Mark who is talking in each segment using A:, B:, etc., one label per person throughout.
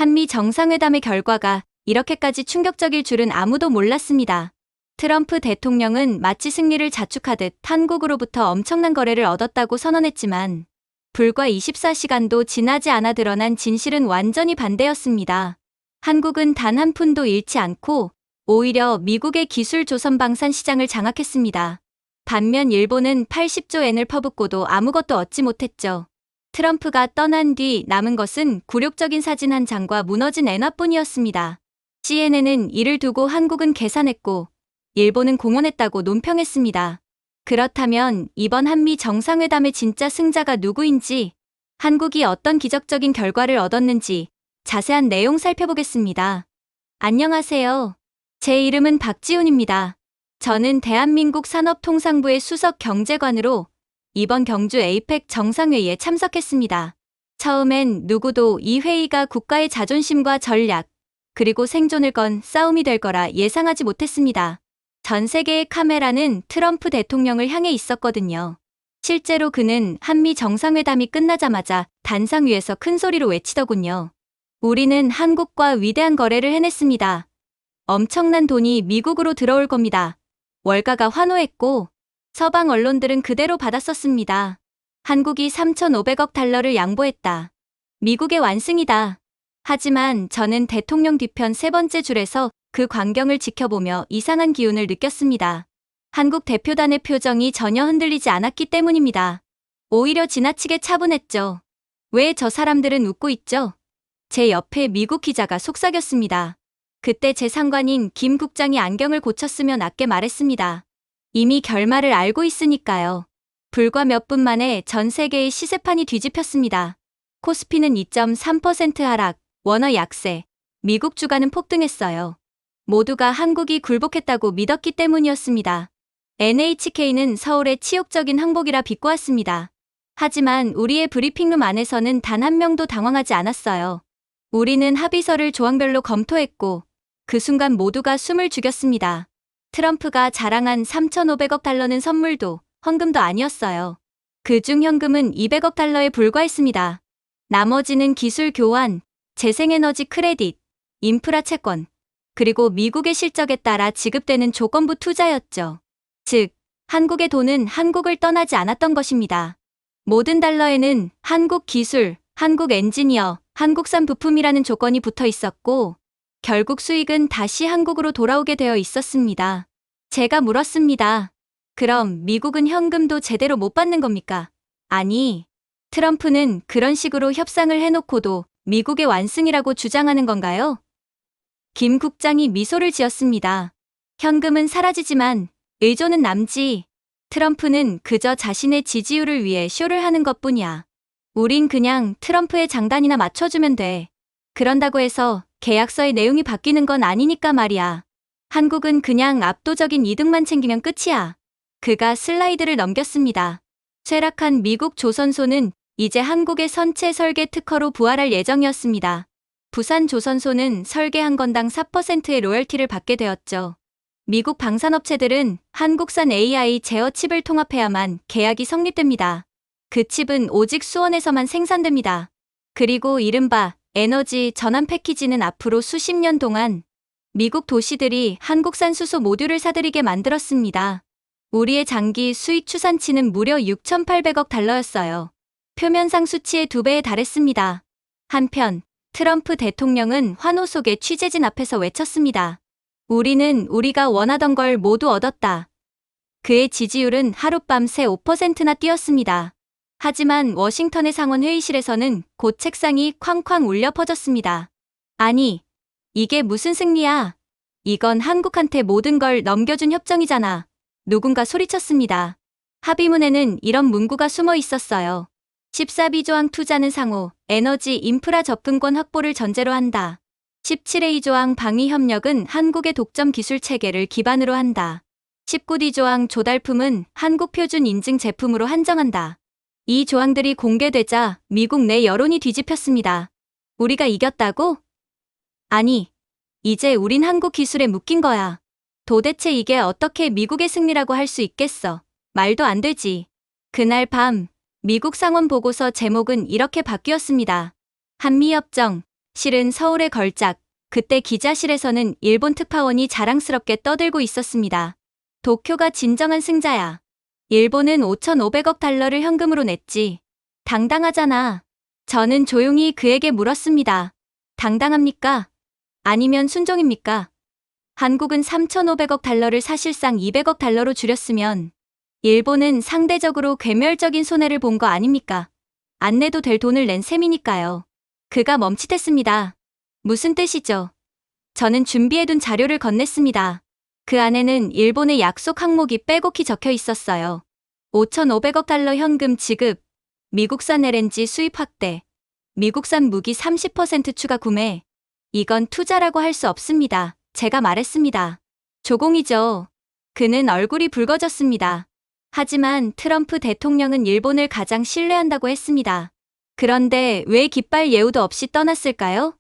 A: 한미 정상회담의 결과가 이렇게까지 충격적일 줄은 아무도 몰랐습니다. 트럼프 대통령은 마치 승리를 자축하듯 한국으로부터 엄청난 거래를 얻었다고 선언했지만 불과 24시간도 지나지 않아 드러난 진실은 완전히 반대였습니다. 한국은 단 한 푼도 잃지 않고 오히려 미국의 기술 조선방산 시장을 장악했습니다. 반면 일본은 80조 엔을 퍼붓고도 아무것도 얻지 못했죠. 트럼프가 떠난 뒤 남은 것은 굴욕적인 사진 한 장과 무너진 엔화뿐이었습니다. CNN은 이를 두고 한국은 계산했고 일본은 공언했다고 논평했습니다. 그렇다면 이번 한미 정상회담의 진짜 승자가 누구인지, 한국이 어떤 기적적인 결과를 얻었는지 자세한 내용 살펴보겠습니다. 안녕하세요. 제 이름은 박지훈입니다. 저는 대한민국 산업통상부의 수석 경제관으로 이번 경주 에이펙 정상회의에 참석했습니다. 처음엔 누구도 이 회의가 국가의 자존심과 전략, 그리고 생존을 건 싸움이 될 거라 예상하지 못했습니다. 전 세계의 카메라는 트럼프 대통령을 향해 있었거든요. 실제로 그는 한미 정상회담이 끝나자마자 단상 위에서 큰 소리로 외치더군요. 우리는 한국과 위대한 거래를 해냈습니다. 엄청난 돈이 미국으로 들어올 겁니다. 월가가 환호했고 서방 언론들은 그대로 받았었습니다. 한국이 3,500억 달러를 양보했다. 미국의 완승이다. 하지만 저는 대통령 뒤편 세 번째 줄에서 그 광경을 지켜보며 이상한 기운을 느꼈습니다. 한국 대표단의 표정이 전혀 흔들리지 않았기 때문입니다. 오히려 지나치게 차분했죠. 왜 저 사람들은 웃고 있죠? 제 옆에 미국 기자가 속삭였습니다. 그때 제 상관인 김 국장이 안경을 고쳤으며 낮게 말했습니다. 이미 결말을 알고 있으니까요. 불과 몇 분 만에 전 세계의 시세판이 뒤집혔습니다. 코스피는 2.3% 하락, 원화 약세, 미국 주가는 폭등했어요. 모두가 한국이 굴복했다고 믿었기 때문이었습니다. NHK는 서울의 치욕적인 항복이라 비꼬았습니다. 하지만 우리의 브리핑룸 안에서는 단 한 명도 당황하지 않았어요. 우리는 합의서를 조항별로 검토했고 그 순간 모두가 숨을 죽였습니다. 트럼프가 자랑한 3,500억 달러는 선물도 헌금도 아니었어요. 그중 현금은 200억 달러에 불과했습니다. 나머지는 기술 교환, 재생에너지 크레딧, 인프라 채권, 그리고 미국의 실적에 따라 지급되는 조건부 투자였죠. 즉, 한국의 돈은 한국을 떠나지 않았던 것입니다. 모든 달러에는 한국 기술, 한국 엔지니어, 한국산 부품이라는 조건이 붙어 있었고, 결국 수익은 다시 한국으로 돌아오게 되어 있었습니다. 제가 물었습니다. 그럼 미국은 현금도 제대로 못 받는 겁니까? 아니, 트럼프는 그런 식으로 협상을 해놓고도 미국의 완승이라고 주장하는 건가요? 김 국장이 미소를 지었습니다. 현금은 사라지지만 의존은 남지. 트럼프는 그저 자신의 지지율을 위해 쇼를 하는 것뿐이야. 우린 그냥 트럼프의 장단이나 맞춰주면 돼. 그런다고 해서 계약서의 내용이 바뀌는 건 아니니까 말이야. 한국은 그냥 압도적인 이득만 챙기면 끝이야. 그가 슬라이드를 넘겼습니다. 쇠락한 미국 조선소는 이제 한국의 선체 설계 특허로 부활할 예정이었습니다. 부산 조선소는 설계 한 건당 4%의 로열티를 받게 되었죠. 미국 방산업체들은 한국산 AI 제어 칩을 통합해야만 계약이 성립됩니다. 그 칩은 오직 수원에서만 생산됩니다. 그리고 이른바 에너지 전환 패키지는 앞으로 수십 년 동안 미국 도시들이 한국산 수소 모듈을 사들이게 만들었습니다. 우리의 장기 수익 추산치는 무려 6,800억 달러였어요. 표면상 수치의 2배에 달했습니다. 한편 트럼프 대통령은 환호 속에 취재진 앞에서 외쳤습니다. 우리는 우리가 원하던 걸 모두 얻었다. 그의 지지율은 하룻밤새 5%나 뛰었습니다. 하지만 워싱턴의 상원 회의실에서는 곧 책상이 쾅쾅 울려 퍼졌습니다. 아니, 이게 무슨 승리야? 이건 한국한테 모든 걸 넘겨준 협정이잖아. 누군가 소리쳤습니다. 합의문에는 이런 문구가 숨어 있었어요. 14비 조항 투자는 상호, 에너지 인프라 접근권 확보를 전제로 한다. 17A 조항 방위 협력은 한국의 독점 기술 체계를 기반으로 한다. 19D 조항 조달품은 한국 표준 인증 제품으로 한정한다. 이 조항들이 공개되자 미국 내 여론이 뒤집혔습니다. 우리가 이겼다고? 아니, 이제 우린 한국 기술에 묶인 거야. 도대체 이게 어떻게 미국의 승리라고 할 수 있겠어? 말도 안 되지. 그날 밤 미국 상원 보고서 제목은 이렇게 바뀌었습니다. 한미협정, 실은 서울의 걸작, 그때 기자실에서는 일본 특파원이 자랑스럽게 떠들고 있었습니다. 도쿄가 진정한 승자야. 일본은 5,500억 달러를 현금으로 냈지. 당당하잖아. 저는 조용히 그에게 물었습니다. 당당합니까? 아니면 순종입니까? 한국은 3,500억 달러를 사실상 200억 달러로 줄였으면 일본은 상대적으로 괴멸적인 손해를 본 거 아닙니까? 안 내도 될 돈을 낸 셈이니까요. 그가 멈칫했습니다. 무슨 뜻이죠? 저는 준비해둔 자료를 건넸습니다. 그 안에는 일본의 약속 항목이 빼곡히 적혀 있었어요. 5,500억 달러 현금 지급, 미국산 LNG 수입 확대, 미국산 무기 30% 추가 구매. 이건 투자라고 할 수 없습니다. 제가 말했습니다. 조공이죠. 그는 얼굴이 붉어졌습니다. 하지만 트럼프 대통령은 일본을 가장 신뢰한다고 했습니다. 그런데 왜 깃발 예우도 없이 떠났을까요?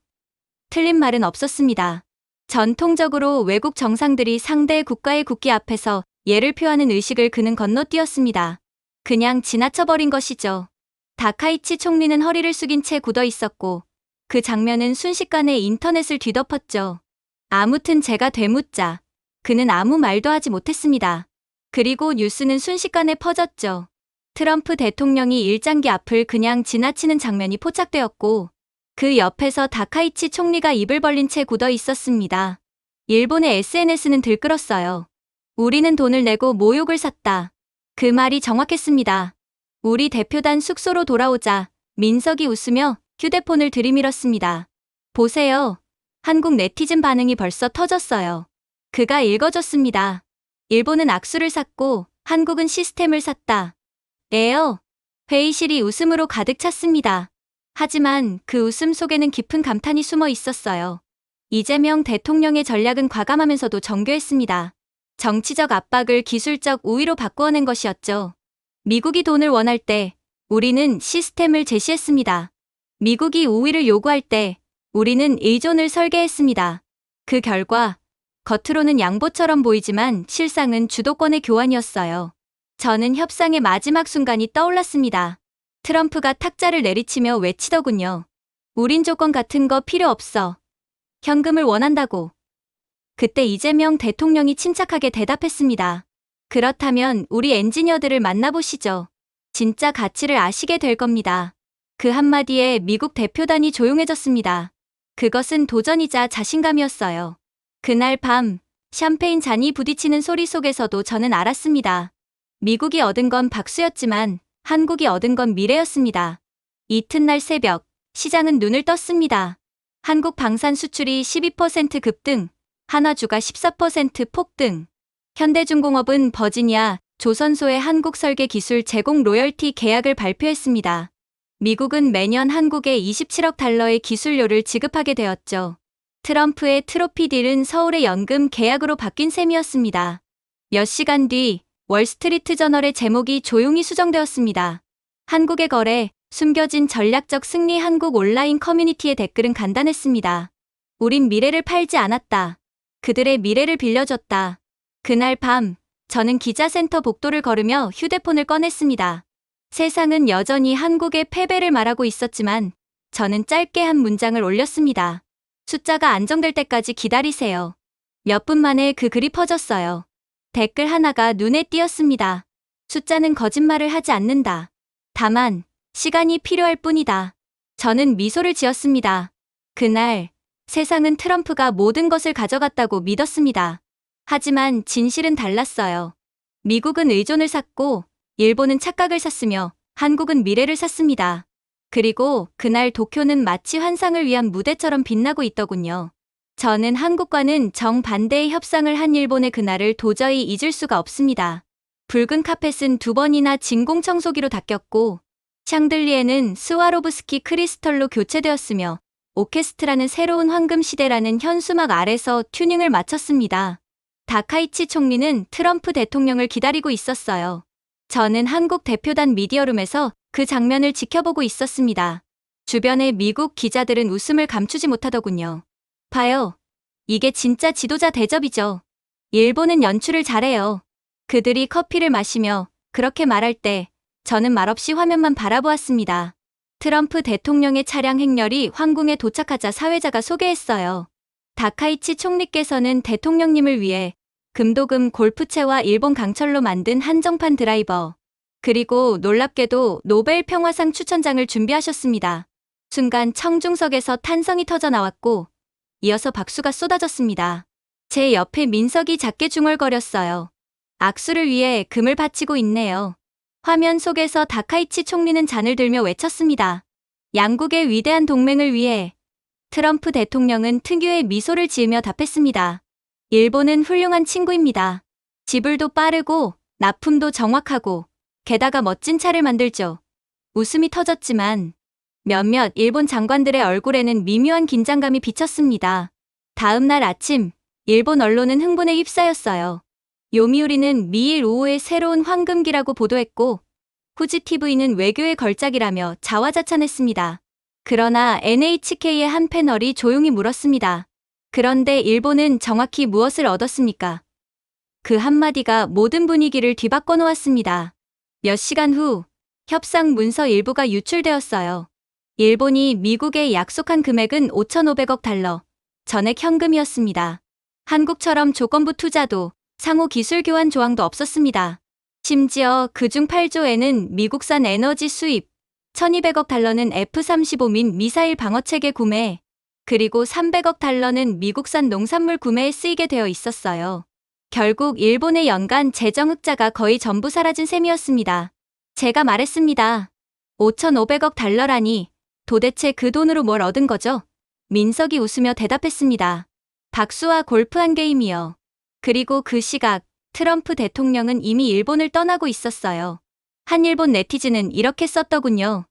A: 틀린 말은 없었습니다. 전통적으로 외국 정상들이 상대 국가의 국기 앞에서 예를 표하는 의식을 그는 건너뛰었습니다. 그냥 지나쳐버린 것이죠. 다카이치 총리는 허리를 숙인 채 굳어 있었고 그 장면은 순식간에 인터넷을 뒤덮었죠. 아무튼 제가 되묻자 그는 아무 말도 하지 못했습니다. 그리고 뉴스는 순식간에 퍼졌죠. 트럼프 대통령이 일장기 앞을 그냥 지나치는 장면이 포착되었고 그 옆에서 다카이치 총리가 입을 벌린 채 굳어 있었습니다. 일본의 SNS는 들끓었어요. 우리는 돈을 내고 모욕을 샀다. 그 말이 정확했습니다. 우리 대표단 숙소로 돌아오자 민석이 웃으며 휴대폰을 들이밀었습니다. 보세요. 한국 네티즌 반응이 벌써 터졌어요. 그가 읽어줬습니다. 일본은 악수를 샀고 한국은 시스템을 샀다. 에어. 회의실이 웃음으로 가득 찼습니다. 하지만 그 웃음 속에는 깊은 감탄이 숨어 있었어요. 이재명 대통령의 전략은 과감하면서도 정교했습니다. 정치적 압박을 기술적 우위로 바꾸어낸 것이었죠. 미국이 돈을 원할 때 우리는 시스템을 제시했습니다. 미국이 우위를 요구할 때 우리는 의존을 설계했습니다. 그 결과 겉으로는 양보처럼 보이지만 실상은 주도권의 교환이었어요. 저는 협상의 마지막 순간이 떠올랐습니다. 트럼프가 탁자를 내리치며 외치더군요. 우린 조건 같은 거 필요 없어. 현금을 원한다고. 그때 이재명 대통령이 침착하게 대답했습니다. 그렇다면 우리 엔지니어들을 만나보시죠. 진짜 가치를 아시게 될 겁니다. 그 한마디에 미국 대표단이 조용해졌습니다. 그것은 도전이자 자신감이었어요. 그날 밤 샴페인 잔이 부딪히는 소리 속에서도 저는 알았습니다. 미국이 얻은 건 박수였지만 한국이 얻은 건 미래였습니다. 이튿날 새벽 시장은 눈을 떴습니다. 한국 방산 수출이 12% 급등, 한화주가 14% 폭등. 현대중공업은 버지니아, 조선소의 한국 설계 기술 제공 로열티 계약을 발표했습니다. 미국은 매년 한국에 27억 달러의 기술료를 지급하게 되었죠. 트럼프의 트로피 딜은 서울의 연금 계약으로 바뀐 셈이었습니다. 몇 시간 뒤 월스트리트 저널의 제목이 조용히 수정되었습니다. 한국의 거래, 숨겨진 전략적 승리. 한국 온라인 커뮤니티의 댓글은 간단했습니다. 우린 미래를 팔지 않았다. 그들의 미래를 빌려줬다. 그날 밤 저는 기자센터 복도를 걸으며 휴대폰을 꺼냈습니다. 세상은 여전히 한국의 패배를 말하고 있었지만 저는 짧게 한 문장을 올렸습니다. 숫자가 안정될 때까지 기다리세요. 몇 분 만에 그 글이 퍼졌어요. 댓글 하나가 눈에 띄었습니다. 숫자는 거짓말을 하지 않는다. 다만 시간이 필요할 뿐이다. 저는 미소를 지었습니다. 그날 세상은 트럼프가 모든 것을 가져갔다고 믿었습니다. 하지만 진실은 달랐어요. 미국은 의존을 샀고 일본은 착각을 샀으며 한국은 미래를 샀습니다. 그리고 그날 도쿄는 마치 환상을 위한 무대처럼 빛나고 있더군요. 저는 한국과는 정반대의 협상을 한 일본의 그날을 도저히 잊을 수가 없습니다. 붉은 카펫은 2번이나 진공청소기로 닦였고 샹들리에는 스와로브스키 크리스털로 교체되었으며 오케스트라는 새로운 황금 시대라는 현수막 아래서 튜닝을 마쳤습니다. 다카이치 총리는 트럼프 대통령을 기다리고 있었어요. 저는 한국 대표단 미디어룸에서 그 장면을 지켜보고 있었습니다. 주변의 미국 기자들은 웃음을 감추지 못하더군요. 봐요. 이게 진짜 지도자 대접이죠. 일본은 연출을 잘해요. 그들이 커피를 마시며 그렇게 말할 때 저는 말없이 화면만 바라보았습니다. 트럼프 대통령의 차량 행렬이 황궁에 도착하자 사회자가 소개했어요. 다카이치 총리께서는 대통령님을 위해 금도금 골프채와 일본 강철로 만든 한정판 드라이버, 그리고 놀랍게도 노벨 평화상 추천장을 준비하셨습니다. 순간 청중석에서 탄성이 터져 나왔고 이어서 박수가 쏟아졌습니다. 제 옆에 민석이 작게 중얼거렸어요. 악수를 위해 금을 바치고 있네요. 화면 속에서 다카이치 총리는 잔을 들며 외쳤습니다. 양국의 위대한 동맹을 위해. 트럼프 대통령은 특유의 미소를 지으며 답했습니다. 일본은 훌륭한 친구입니다. 지불도 빠르고 납품도 정확하고 게다가 멋진 차를 만들죠. 웃음이 터졌지만 몇몇 일본 장관들의 얼굴에는 미묘한 긴장감이 비쳤습니다. 다음 날 아침 일본 언론은 흥분에 휩싸였어요. 요미우리는 미일 오후의 새로운 황금기라고 보도했고 후지TV는 외교의 걸작이라며 자화자찬했습니다. 그러나 NHK의 한 패널이 조용히 물었습니다. 그런데 일본은 정확히 무엇을 얻었습니까? 그 한마디가 모든 분위기를 뒤바꿔 놓았습니다. 몇 시간 후 협상 문서 일부가 유출되었어요. 일본이 미국에 약속한 금액은 5,500억 달러, 전액 현금이었습니다. 한국처럼 조건부 투자도 상호 기술 교환 조항도 없었습니다. 심지어 그중 8조에는 미국산 에너지 수입, 1,200억 달러는 F-35민 미사일 방어체계 구매, 그리고 300억 달러는 미국산 농산물 구매에 쓰이게 되어 있었어요. 결국 일본의 연간 재정 흑자가 거의 전부 사라진 셈이었습니다. 제가 말했습니다. 5,500억 달러라니 도대체 그 돈으로 뭘 얻은 거죠? 민석이 웃으며 대답했습니다. 박수와 골프 한 게임이요. 그리고 그 시각 트럼프 대통령은 이미 일본을 떠나고 있었어요. 한 일본 네티즌은 이렇게 썼더군요.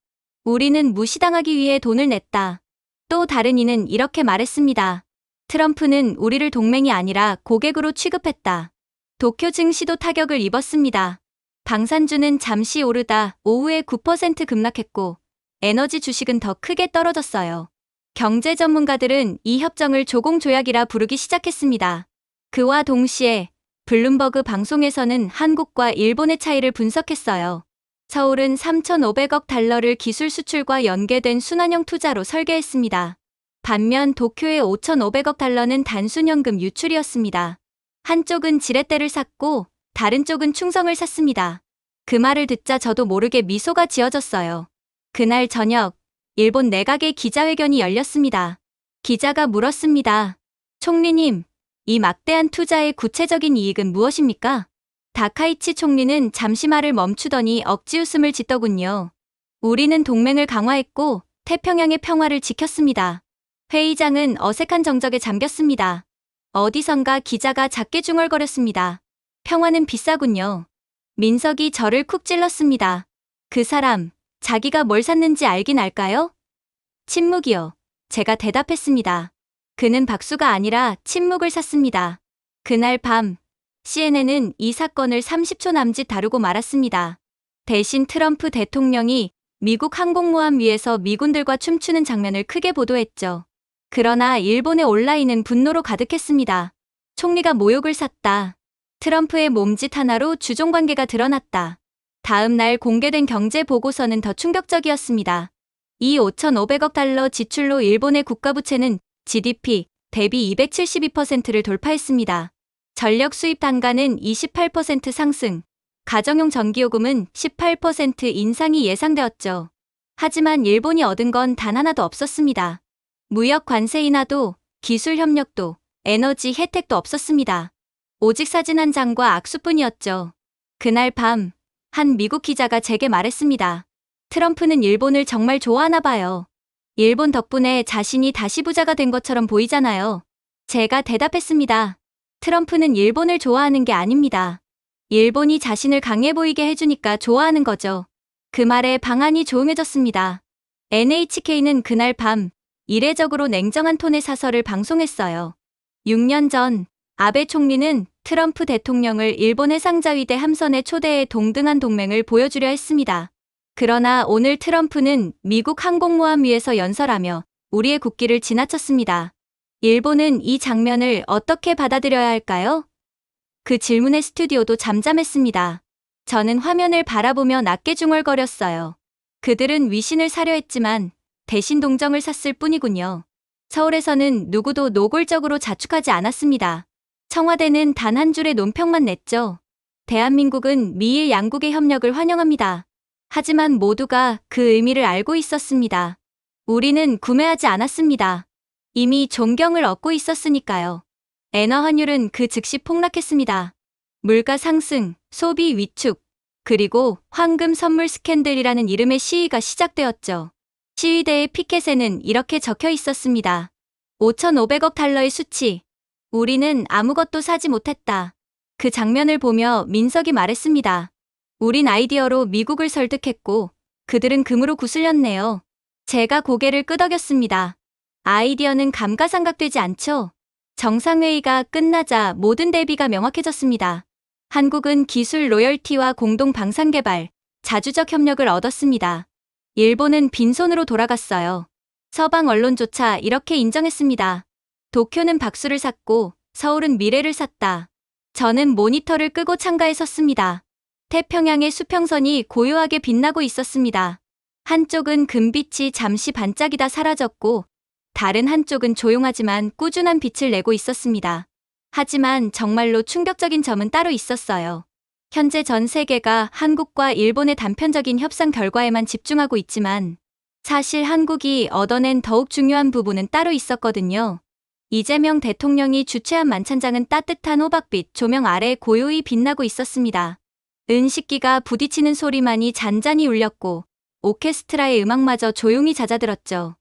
A: 우리는 무시당하기 위해 돈을 냈다. 또 다른 이는 이렇게 말했습니다. 트럼프는 우리를 동맹이 아니라 고객으로 취급했다. 도쿄 증시도 타격을 입었습니다. 방산주는 잠시 오르다 오후에 9% 급락했고 에너지 주식은 더 크게 떨어졌어요. 경제 전문가들은 이 협정을 조공조약이라 부르기 시작했습니다. 그와 동시에 블룸버그 방송에서는 한국과 일본의 차이를 분석했어요. 서울은 3,500억 달러를 기술 수출과 연계된 순환형 투자로 설계했습니다. 반면 도쿄의 5,500억 달러는 단순연금 유출이었습니다. 한쪽은 지렛대를 샀고 다른 쪽은 충성을 샀습니다. 그 말을 듣자 저도 모르게 미소가 지어졌어요. 그날 저녁 일본 내각의 기자회견이 열렸습니다. 기자가 물었습니다. 총리님, 이 막대한 투자의 구체적인 이익은 무엇입니까? 다카이치 총리는 잠시 말을 멈추더니 억지 웃음을 짓더군요. 우리는 동맹을 강화했고 태평양의 평화를 지켰습니다. 회의장은 어색한 정적에 잠겼습니다. 어디선가 기자가 작게 중얼거렸습니다. 평화는 비싸군요. 민석이 저를 쿡 찔렀습니다. 그 사람, 자기가 뭘 샀는지 알긴 알까요? 침묵이요. 제가 대답했습니다. 그는 박수가 아니라 침묵을 샀습니다. 그날 밤 CNN은 이 사건을 30초 남짓 다루고 말았습니다. 대신 트럼프 대통령이 미국 항공모함 위에서 미군들과 춤추는 장면을 크게 보도했죠. 그러나 일본의 온라인은 분노로 가득했습니다. 총리가 모욕을 샀다. 트럼프의 몸짓 하나로 주종관계가 드러났다. 다음 날 공개된 경제 보고서는 더 충격적이었습니다. 이 5,500억 달러 지출로 일본의 국가부채는 GDP 대비 272%를 돌파했습니다. 전력 수입 단가는 28% 상승, 가정용 전기요금은 18% 인상이 예상되었죠. 하지만 일본이 얻은 건 단 하나도 없었습니다. 무역 관세 인하도, 기술 협력도, 에너지 혜택도 없었습니다. 오직 사진 한 장과 악수뿐이었죠. 그날 밤, 한 미국 기자가 제게 말했습니다. 트럼프는 일본을 정말 좋아하나 봐요. 일본 덕분에 자신이 다시 부자가 된 것처럼 보이잖아요. 제가 대답했습니다. 트럼프는 일본을 좋아하는 게 아닙니다. 일본이 자신을 강해 보이게 해주니까 좋아하는 거죠. 그 말에 방안이 조용해졌습니다. NHK는 그날 밤 이례적으로 냉정한 톤의 사설을 방송했어요. 6년 전 아베 총리는 트럼프 대통령을 일본 해상자위대 함선에 초대해 동등한 동맹을 보여주려 했습니다. 그러나 오늘 트럼프는 미국 항공모함 위에서 연설하며 우리의 국기를 지나쳤습니다. 일본은 이 장면을 어떻게 받아들여야 할까요? 그 질문에 스튜디오도 잠잠했습니다. 저는 화면을 바라보며 낮게 중얼거렸어요. 그들은 위신을 사려 했지만 대신 동정을 샀을 뿐이군요. 서울에서는 누구도 노골적으로 자축하지 않았습니다. 청와대는 단 한 줄의 논평만 냈죠. 대한민국은 미일 양국의 협력을 환영합니다. 하지만 모두가 그 의미를 알고 있었습니다. 우리는 구매하지 않았습니다. 이미 존경을 얻고 있었으니까요. 엔화 환율은 그 즉시 폭락했습니다. 물가 상승, 소비 위축, 그리고 황금 선물 스캔들이라는 이름의 시위가 시작되었죠. 시위대의 피켓에는 이렇게 적혀 있었습니다. 5,500억 달러의 수치. 우리는 아무것도 사지 못했다. 그 장면을 보며 민석이 말했습니다. 우린 아이디어로 미국을 설득했고 그들은 금으로 구슬렸네요. 제가 고개를 끄덕였습니다. 아이디어는 감가상각되지 않죠? 정상회의가 끝나자 모든 대비가 명확해졌습니다. 한국은 기술 로열티와 공동 방산개발, 자주적 협력을 얻었습니다. 일본은 빈손으로 돌아갔어요. 서방 언론조차 이렇게 인정했습니다. 도쿄는 박수를 샀고 서울은 미래를 샀다. 저는 모니터를 끄고 창가에 섰습니다. 태평양의 수평선이 고요하게 빛나고 있었습니다. 한쪽은 금빛이 잠시 반짝이다 사라졌고 다른 한쪽은 조용하지만 꾸준한 빛을 내고 있었습니다. 하지만 정말로 충격적인 점은 따로 있었어요. 현재 전 세계가 한국과 일본의 단편적인 협상 결과에만 집중하고 있지만 사실 한국이 얻어낸 더욱 중요한 부분은 따로 있었거든요. 이재명 대통령이 주최한 만찬장은 따뜻한 호박빛 조명 아래 고요히 빛나고 있었습니다. 은식기가 부딪히는 소리만이 잔잔히 울렸고 오케스트라의 음악마저 조용히 잦아들었죠.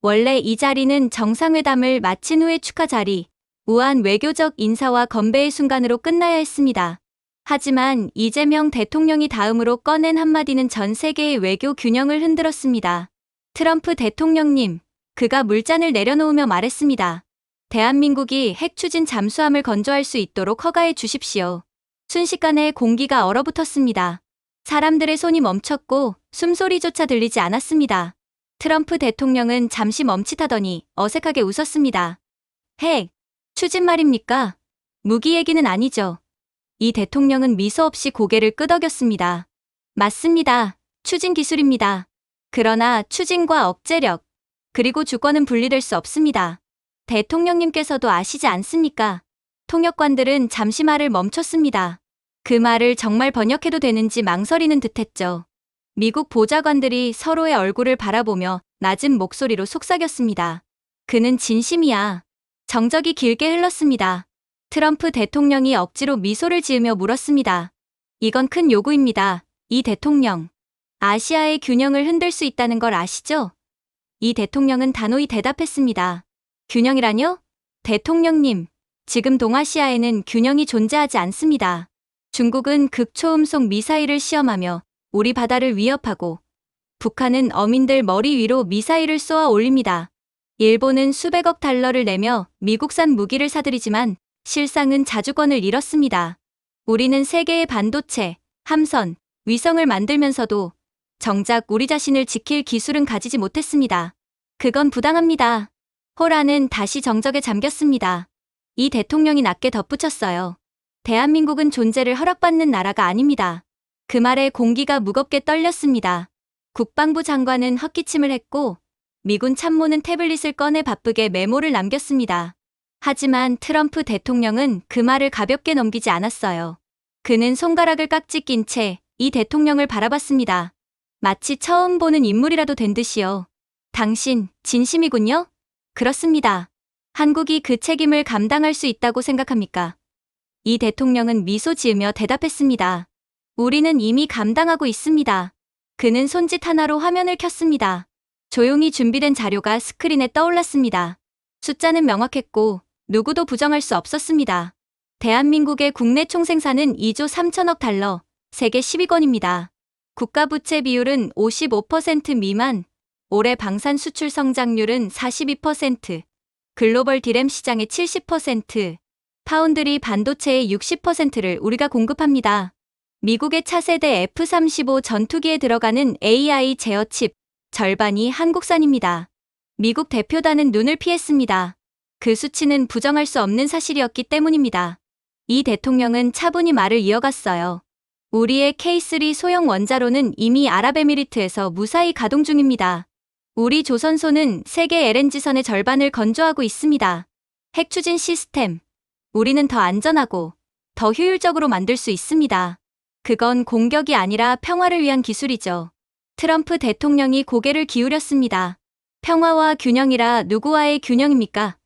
A: 원래 이 자리는 정상회담을 마친 후의 축하 자리, 우아한 외교적 인사와 건배의 순간으로 끝나야 했습니다. 하지만 이재명 대통령이 다음으로 꺼낸 한마디는 전 세계의 외교 균형을 흔들었습니다. 트럼프 대통령님, 그가 물잔을 내려놓으며 말했습니다. 대한민국이 핵 추진 잠수함을 건조할 수 있도록 허가해 주십시오. 순식간에 공기가 얼어붙었습니다. 사람들의 손이 멈췄고 숨소리조차 들리지 않았습니다. 트럼프 대통령은 잠시 멈칫하더니 어색하게 웃었습니다. 핵 추진 말입니까? 무기 얘기는 아니죠. 이 대통령은 미소 없이 고개를 끄덕였습니다. 맞습니다. 추진 기술입니다. 그러나 추진과 억제력, 그리고 주권은 분리될 수 없습니다. 대통령님께서도 아시지 않습니까? 통역관들은 잠시 말을 멈췄습니다. 그 말을 정말 번역해도 되는지 망설이는 듯했죠. 미국 보좌관들이 서로의 얼굴을 바라보며 낮은 목소리로 속삭였습니다. 그는 진심이야. 정적이 길게 흘렀습니다. 트럼프 대통령이 억지로 미소를 지으며 물었습니다. 이건 큰 요구입니다. 이 대통령. 아시아의 균형을 흔들 수 있다는 걸 아시죠? 이 대통령은 단호히 대답했습니다. 균형이라뇨? 대통령님, 지금 동아시아에는 균형이 존재하지 않습니다. 중국은 극초음속 미사일을 시험하며 우리 바다를 위협하고 북한은 어민들 머리 위로 미사일을 쏘아 올립니다. 일본은 수백억 달러를 내며 미국산 무기를 사들이지만 실상은 자주권을 잃었습니다. 우리는 세계의 반도체, 함선, 위성을 만들면서도 정작 우리 자신을 지킬 기술은 가지지 못했습니다. 그건 부당합니다. 호라는 다시 정적에 잠겼습니다. 이 대통령이 낮게 덧붙였어요. 대한민국은 존재를 허락받는 나라가 아닙니다. 그 말에 공기가 무겁게 떨렸습니다. 국방부 장관은 헛기침을 했고 미군 참모는 태블릿을 꺼내 바쁘게 메모를 남겼습니다. 하지만 트럼프 대통령은 그 말을 가볍게 넘기지 않았어요. 그는 손가락을 깍지 낀 채 이 대통령을 바라봤습니다. 마치 처음 보는 인물이라도 된 듯이요. 당신, 진심이군요? 그렇습니다. 한국이 그 책임을 감당할 수 있다고 생각합니까? 이 대통령은 미소 지으며 대답했습니다. 우리는 이미 감당하고 있습니다. 그는 손짓 하나로 화면을 켰습니다. 조용히 준비된 자료가 스크린에 떠올랐습니다. 숫자는 명확했고 누구도 부정할 수 없었습니다. 대한민국의 국내 총생산은 2조 3천억 달러, 세계 10위권입니다. 국가부채 비율은 55% 미만, 올해 방산 수출 성장률은 42%, 글로벌 디램 시장의 70%, 파운드리 반도체의 60%를 우리가 공급합니다. 미국의 차세대 F-35 전투기에 들어가는 AI 제어 칩 절반이 한국산입니다. 미국 대표단은 눈을 피했습니다. 그 수치는 부정할 수 없는 사실이었기 때문입니다. 이 대통령은 차분히 말을 이어갔어요. 우리의 K3 소형 원자로는 이미 아랍에미리트에서 무사히 가동 중입니다. 우리 조선소는 세계 LNG선의 절반을 건조하고 있습니다. 핵 추진 시스템. 우리는 더 안전하고 더 효율적으로 만들 수 있습니다. 그건 공격이 아니라 평화를 위한 기술이죠. 트럼프 대통령이 고개를 기울였습니다. 평화와 균형이라 누구와의 균형입니까?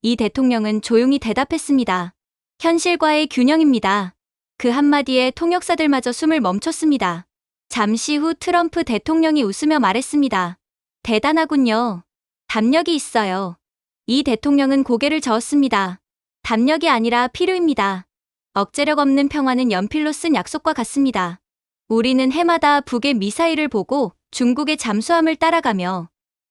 A: 이 대통령은 조용히 대답했습니다. 현실과의 균형입니다. 그 한마디에 통역사들마저 숨을 멈췄습니다. 잠시 후 트럼프 대통령이 웃으며 말했습니다. 대단하군요. 담력이 있어요. 이 대통령은 고개를 저었습니다. 담력이 아니라 필요입니다. 억제력 없는 평화는 연필로 쓴 약속과 같습니다. 우리는 해마다 북의 미사일을 보고 중국의 잠수함을 따라가며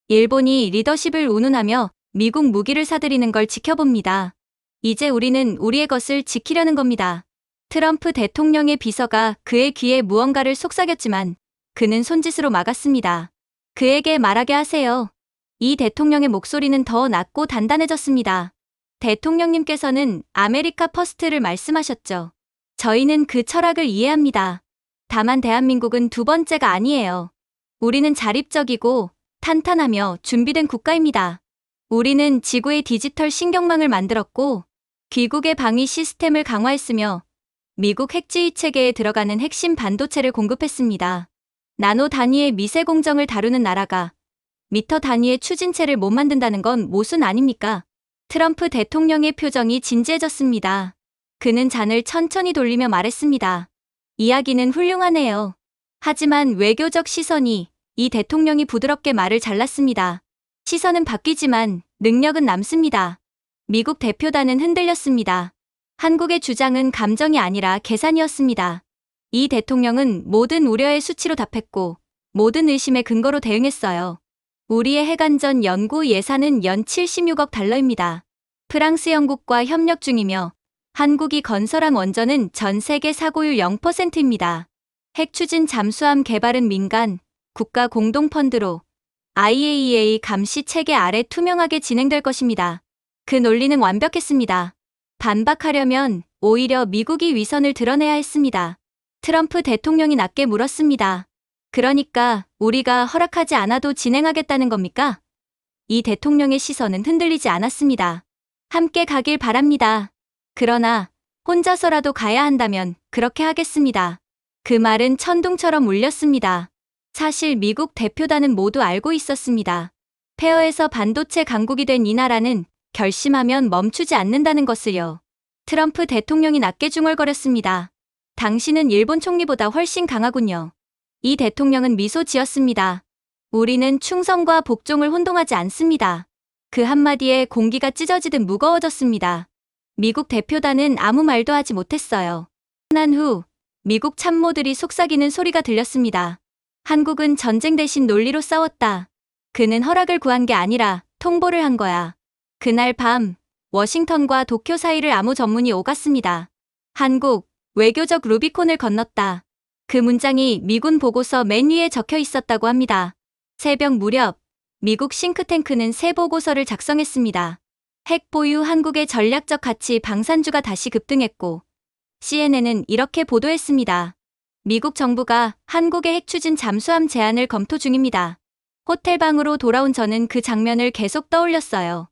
A: 일본이 리더십을 운운하며 미국 무기를 사들이는 걸 지켜봅니다. 이제 우리는 우리의 것을 지키려는 겁니다. 트럼프 대통령의 비서가 그의 귀에 무언가를 속삭였지만 그는 손짓으로 막았습니다. 그에게 말하게 하세요. 이 대통령의 목소리는 더 낮고 단단해졌습니다. 대통령님께서는 아메리카 퍼스트를 말씀하셨죠. 저희는 그 철학을 이해합니다. 다만 대한민국은 두 번째가 아니에요. 우리는 자립적이고 탄탄하며 준비된 국가입니다. 우리는 지구의 디지털 신경망을 만들었고 귀국의 방위 시스템을 강화했으며 미국 핵지휘 체계에 들어가는 핵심 반도체를 공급했습니다. 나노 단위의 미세 공정을 다루는 나라가 미터 단위의 추진체를 못 만든다는 건 모순 아닙니까? 트럼프 대통령의 표정이 진지해졌습니다. 그는 잔을 천천히 돌리며 말했습니다. 이야기는 훌륭하네요. 하지만 외교적 시선이 이 대통령이 부드럽게 말을 잘랐습니다. 시선은 바뀌지만 능력은 남습니다. 미국 대표단은 흔들렸습니다. 한국의 주장은 감정이 아니라 계산이었습니다. 이 대통령은 모든 우려의 수치로 답했고 모든 의심의 근거로 대응했어요. 우리의 핵안전 연구 예산은 연 76억 달러입니다. 프랑스 영국과 협력 중이며 한국이 건설한 원전은 전 세계 사고율 0%입니다. 핵 추진 잠수함 개발은 민간, 국가 공동 펀드로 IAEA 감시 체계 아래 투명하게 진행될 것입니다. 그 논리는 완벽했습니다. 반박하려면 오히려 미국이 위선을 드러내야 했습니다. 트럼프 대통령이 낮게 물었습니다. 그러니까 우리가 허락하지 않아도 진행하겠다는 겁니까? 이 대통령의 시선은 흔들리지 않았습니다. 함께 가길 바랍니다. 그러나 혼자서라도 가야 한다면 그렇게 하겠습니다. 그 말은 천둥처럼 울렸습니다. 사실 미국 대표단은 모두 알고 있었습니다. 폐허에서 반도체 강국이 된 이 나라는 결심하면 멈추지 않는다는 것을요. 트럼프 대통령이 낮게 중얼거렸습니다. 당신은 일본 총리보다 훨씬 강하군요. 이 대통령은 미소 지었습니다. 우리는 충성과 복종을 혼동하지 않습니다. 그 한마디에 공기가 찢어지듯 무거워졌습니다. 미국 대표단은 아무 말도 하지 못했어요. 난 후 미국 참모들이 속삭이는 소리가 들렸습니다. 한국은 전쟁 대신 논리로 싸웠다. 그는 허락을 구한 게 아니라 통보를 한 거야. 그날 밤 워싱턴과 도쿄 사이를 아무 전문이 오갔습니다. 한국, 외교적 루비콘을 건넜다. 그 문장이 미군 보고서 맨 위에 적혀 있었다고 합니다. 새벽 무렵 미국 싱크탱크는 새 보고서를 작성했습니다. 핵 보유 한국의 전략적 가치 방산주가 다시 급등했고 CNN은 이렇게 보도했습니다. 미국 정부가 한국의 핵 추진 잠수함 제안을 검토 중입니다. 호텔방으로 돌아온 저는 그 장면을 계속 떠올렸어요.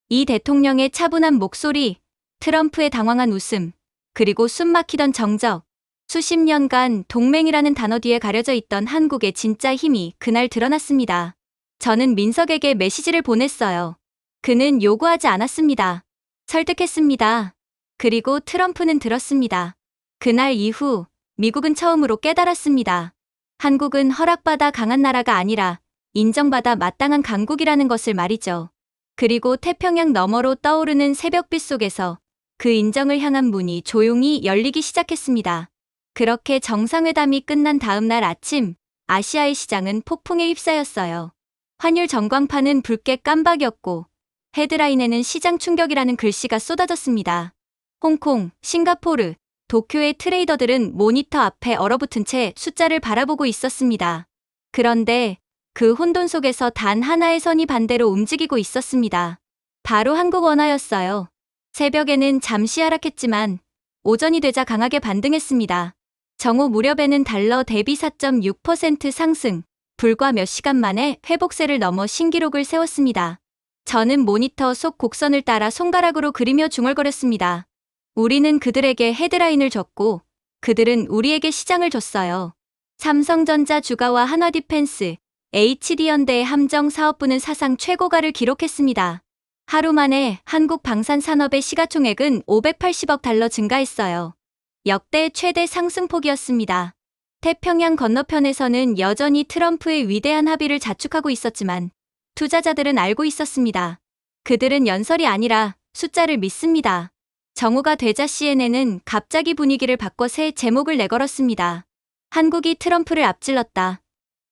A: 이 대통령의 차분한 목소리, 트럼프의 당황한 웃음, 그리고 숨막히던 정적. 수십 년간 동맹이라는 단어 뒤에 가려져 있던 한국의 진짜 힘이 그날 드러났습니다. 저는 민석에게 메시지를 보냈어요. 그는 요구하지 않았습니다. 설득했습니다. 그리고 트럼프는 들었습니다. 그날 이후 미국은 처음으로 깨달았습니다. 한국은 허락받아 강한 나라가 아니라 인정받아 마땅한 강국이라는 것을 말이죠. 그리고 태평양 너머로 떠오르는 새벽빛 속에서 그 인정을 향한 문이 조용히 열리기 시작했습니다. 그렇게 정상회담이 끝난 다음 날 아침, 아시아의 시장은 폭풍에 휩싸였어요. 환율 전광판은 붉게 깜박이었고 헤드라인에는 시장 충격이라는 글씨가 쏟아졌습니다. 홍콩, 싱가포르, 도쿄의 트레이더들은 모니터 앞에 얼어붙은 채 숫자를 바라보고 있었습니다. 그런데 그 혼돈 속에서 단 하나의 선이 반대로 움직이고 있었습니다. 바로 한국 원화였어요. 새벽에는 잠시 하락했지만 오전이 되자 강하게 반등했습니다. 정오 무렵에는 달러 대비 4.6% 상승, 불과 몇 시간 만에 회복세를 넘어 신기록을 세웠습니다. 저는 모니터 속 곡선을 따라 손가락으로 그리며 중얼거렸습니다. 우리는 그들에게 헤드라인을 줬고 그들은 우리에게 시장을 줬어요. 삼성전자 주가와 한화디펜스, HD현대의 함정사업부는 사상 최고가를 기록했습니다. 하루 만에 한국 방산산업의 시가총액은 580억 달러 증가했어요. 역대 최대 상승폭이었습니다. 태평양 건너편에서는 여전히 트럼프의 위대한 합의를 자축하고 있었지만 투자자들은 알고 있었습니다. 그들은 연설이 아니라 숫자를 믿습니다. 정오가 되자 CNN은 갑자기 분위기를 바꿔 새 제목을 내걸었습니다. 한국이 트럼프를 앞질렀다.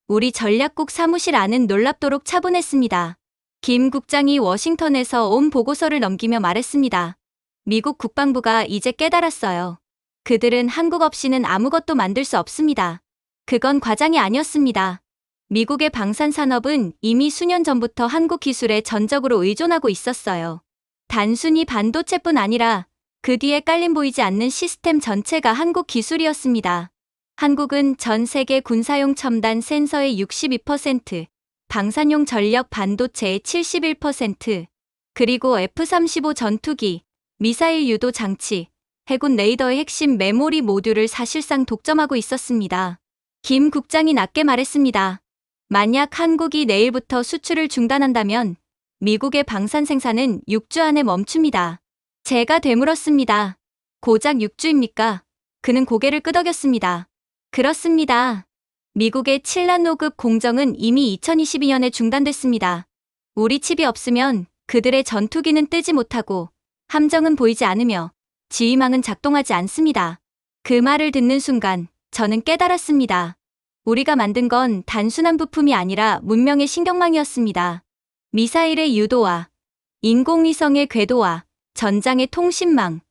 A: 우리 전략국 사무실 안은 놀랍도록 차분했습니다. 김 국장이 워싱턴에서 온 보고서를 넘기며 말했습니다. 미국 국방부가 이제 깨달았어요. 그들은 한국 없이는 아무것도 만들 수 없습니다. 그건 과장이 아니었습니다. 미국의 방산산업은 이미 수년 전부터 한국 기술에 전적으로 의존하고 있었어요. 단순히 반도체뿐 아니라 그 뒤에 깔린 보이지 않는 시스템 전체가 한국 기술이었습니다. 한국은 전 세계 군사용 첨단 센서의 62%, 방산용 전력 반도체의 71%, 그리고 F-35 전투기, 미사일 유도 장치, 해군 레이더의 핵심 메모리 모듈을 사실상 독점하고 있었습니다. 김 국장이 낮게 말했습니다. 만약 한국이 내일부터 수출을 중단한다면 미국의 방산 생산은 6주 안에 멈춥니다. 제가 되물었습니다. 고작 6주입니까? 그는 고개를 끄덕였습니다. 그렇습니다. 미국의 7나노급 공정은 이미 2022년에 중단됐습니다. 우리 칩이 없으면 그들의 전투기는 뜨지 못하고 함정은 보이지 않으며 지휘망은 작동하지 않습니다. 그 말을 듣는 순간 저는 깨달았습니다. 우리가 만든 건 단순한 부품이 아니라 문명의 신경망이었습니다. 미사일의 유도와 인공위성의 궤도와 전장의 통신망,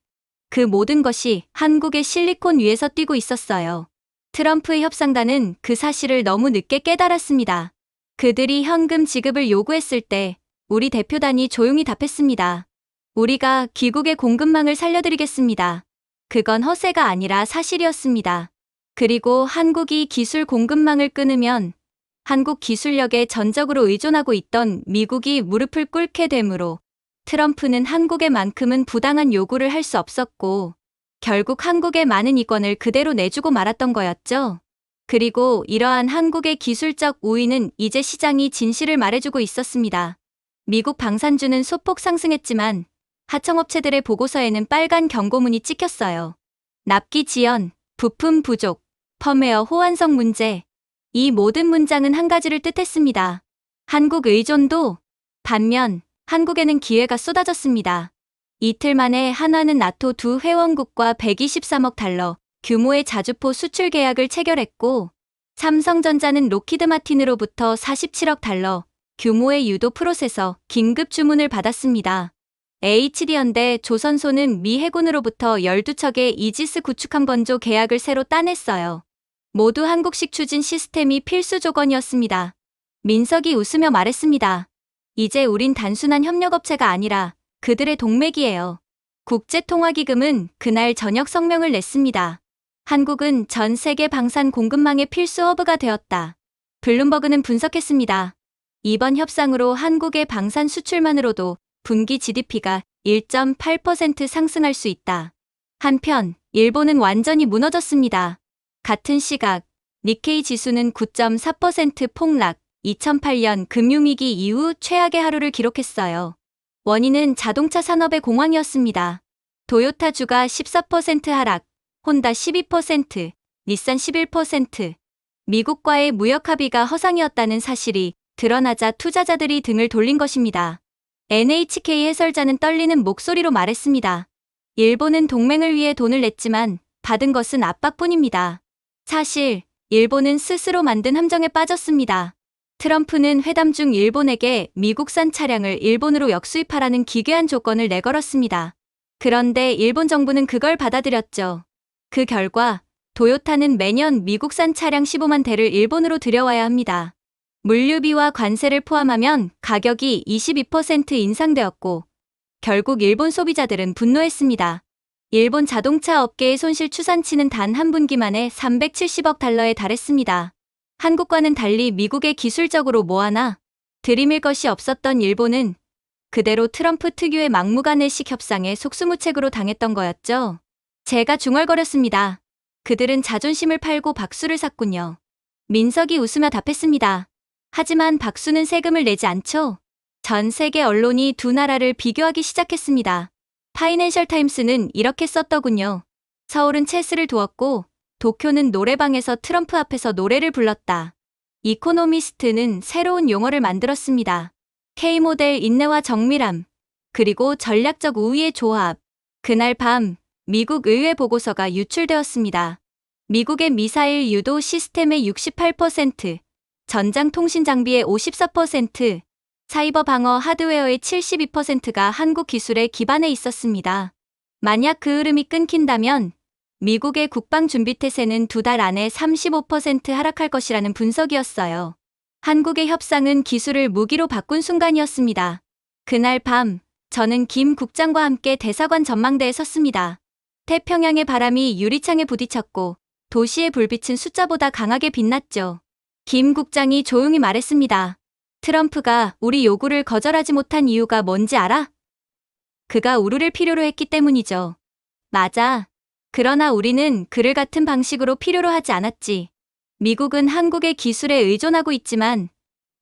A: 그 모든 것이 한국의 실리콘 위에서 뛰고 있었어요. 트럼프의 협상단은 그 사실을 너무 늦게 깨달았습니다. 그들이 현금 지급을 요구했을 때 우리 대표단이 조용히 답했습니다. 우리가 귀국의 공급망을 살려드리겠습니다. 그건 허세가 아니라 사실이었습니다. 그리고 한국이 기술 공급망을 끊으면 한국 기술력에 전적으로 의존하고 있던 미국이 무릎을 꿇게 되므로 트럼프는 한국에만큼은 부당한 요구를 할 수 없었고 결국 한국의 많은 이권을 그대로 내주고 말았던 거였죠. 그리고 이러한 한국의 기술적 우위는 이제 시장이 진실을 말해주고 있었습니다. 미국 방산주는 소폭 상승했지만 하청업체들의 보고서에는 빨간 경고문이 찍혔어요. 납기 지연, 부품 부족, 펌웨어 호환성 문제. 이 모든 문장은 한 가지를 뜻했습니다. 한국 의존도. 반면 한국에는 기회가 쏟아졌습니다. 이틀 만에 한화는 나토 두 회원국과 123억 달러 규모의 자주포 수출 계약을 체결했고 삼성전자는 로키드 마틴으로부터 47억 달러 규모의 유도 프로세서 긴급 주문을 받았습니다. HD현대 조선소는 미 해군으로부터 12척의 이지스 구축함건조 계약을 새로 따냈어요. 모두 한국식 추진 시스템이 필수 조건이었습니다. 민석이 웃으며 말했습니다. 이제 우린 단순한 협력업체가 아니라 그들의 동맥이에요. 국제통화기금은 그날 저녁 성명을 냈습니다. 한국은 전 세계 방산 공급망의 필수 허브가 되었다. 블룸버그는 분석했습니다. 이번 협상으로 한국의 방산 수출만으로도 분기 GDP가 1.8% 상승할 수 있다. 한편 일본은 완전히 무너졌습니다. 같은 시각 니케이 지수는 9.4% 폭락, 2008년 금융위기 이후 최악의 하루를 기록했어요. 원인은 자동차 산업의 공황이었습니다. 도요타 주가 14% 하락, 혼다 12%, 닛산 11%. 미국과의 무역 합의가 허상이었다는 사실이 드러나자 투자자들이 등을 돌린 것입니다. NHK 해설자는 떨리는 목소리로 말했습니다. 일본은 동맹을 위해 돈을 냈지만 받은 것은 압박뿐입니다. 사실 일본은 스스로 만든 함정에 빠졌습니다. 트럼프는 회담 중 일본에게 미국산 차량을 일본으로 역수입하라는 기괴한 조건을 내걸었습니다. 그런데 일본 정부는 그걸 받아들였죠. 그 결과 도요타는 매년 미국산 차량 15만 대를 일본으로 들여와야 합니다. 물류비와 관세를 포함하면 가격이 22% 인상되었고 결국 일본 소비자들은 분노했습니다. 일본 자동차 업계의 손실 추산치는 단 한 분기 만에 370억 달러에 달했습니다. 한국과는 달리 미국의 기술적으로 뭐 하나 들이밀 것이 없었던 일본은 그대로 트럼프 특유의 막무가내식 협상에 속수무책으로 당했던 거였죠. 제가 중얼거렸습니다. 그들은 자존심을 팔고 박수를 샀군요. 민석이 웃으며 답했습니다. 하지만 박수는 세금을 내지 않죠. 전 세계 언론이 두 나라를 비교하기 시작했습니다. 파이낸셜 타임스는 이렇게 썼더군요. 서울은 체스를 두었고 도쿄는 노래방에서 트럼프 앞에서 노래를 불렀다. 이코노미스트는 새로운 용어를 만들었습니다. K모델 인내와 정밀함, 그리고 전략적 우위의 조합. 그날 밤 미국 의회 보고서가 유출되었습니다. 미국의 미사일 유도 시스템의 68%, 전장 통신 장비의 54%, 사이버 방어 하드웨어의 72%가 한국 기술에 기반해 있었습니다. 만약 그 흐름이 끊긴다면 미국의 국방 준비 태세는 2달 안에 35% 하락할 것이라는 분석이었어요. 한국의 협상은 기술을 무기로 바꾼 순간이었습니다. 그날 밤 저는 김 국장과 함께 대사관 전망대에 섰습니다. 태평양의 바람이 유리창에 부딪혔고 도시의 불빛은 숫자보다 강하게 빛났죠. 김 국장이 조용히 말했습니다. 트럼프가 우리 요구를 거절하지 못한 이유가 뭔지 알아? 그가 우리를 필요로 했기 때문이죠. 맞아. 그러나 우리는 그를 같은 방식으로 필요로 하지 않았지. 미국은 한국의 기술에 의존하고 있지만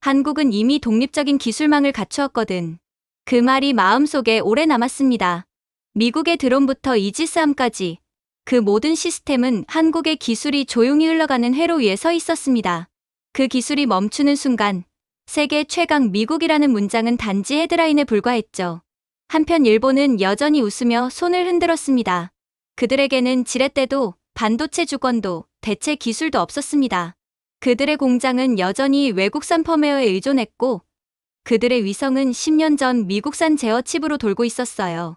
A: 한국은 이미 독립적인 기술망을 갖추었거든. 그 말이 마음속에 오래 남았습니다. 미국의 드론부터 이지스함까지 그 모든 시스템은 한국의 기술이 조용히 흘러가는 회로 위에 서 있었습니다. 그 기술이 멈추는 순간 세계 최강 미국이라는 문장은 단지 헤드라인에 불과했죠. 한편 일본은 여전히 웃으며 손을 흔들었습니다. 그들에게는 지렛대도 반도체 주권도 대체 기술도 없었습니다. 그들의 공장은 여전히 외국산 펌웨어에 의존했고 그들의 위성은 10년 전 미국산 제어 칩으로 돌고 있었어요.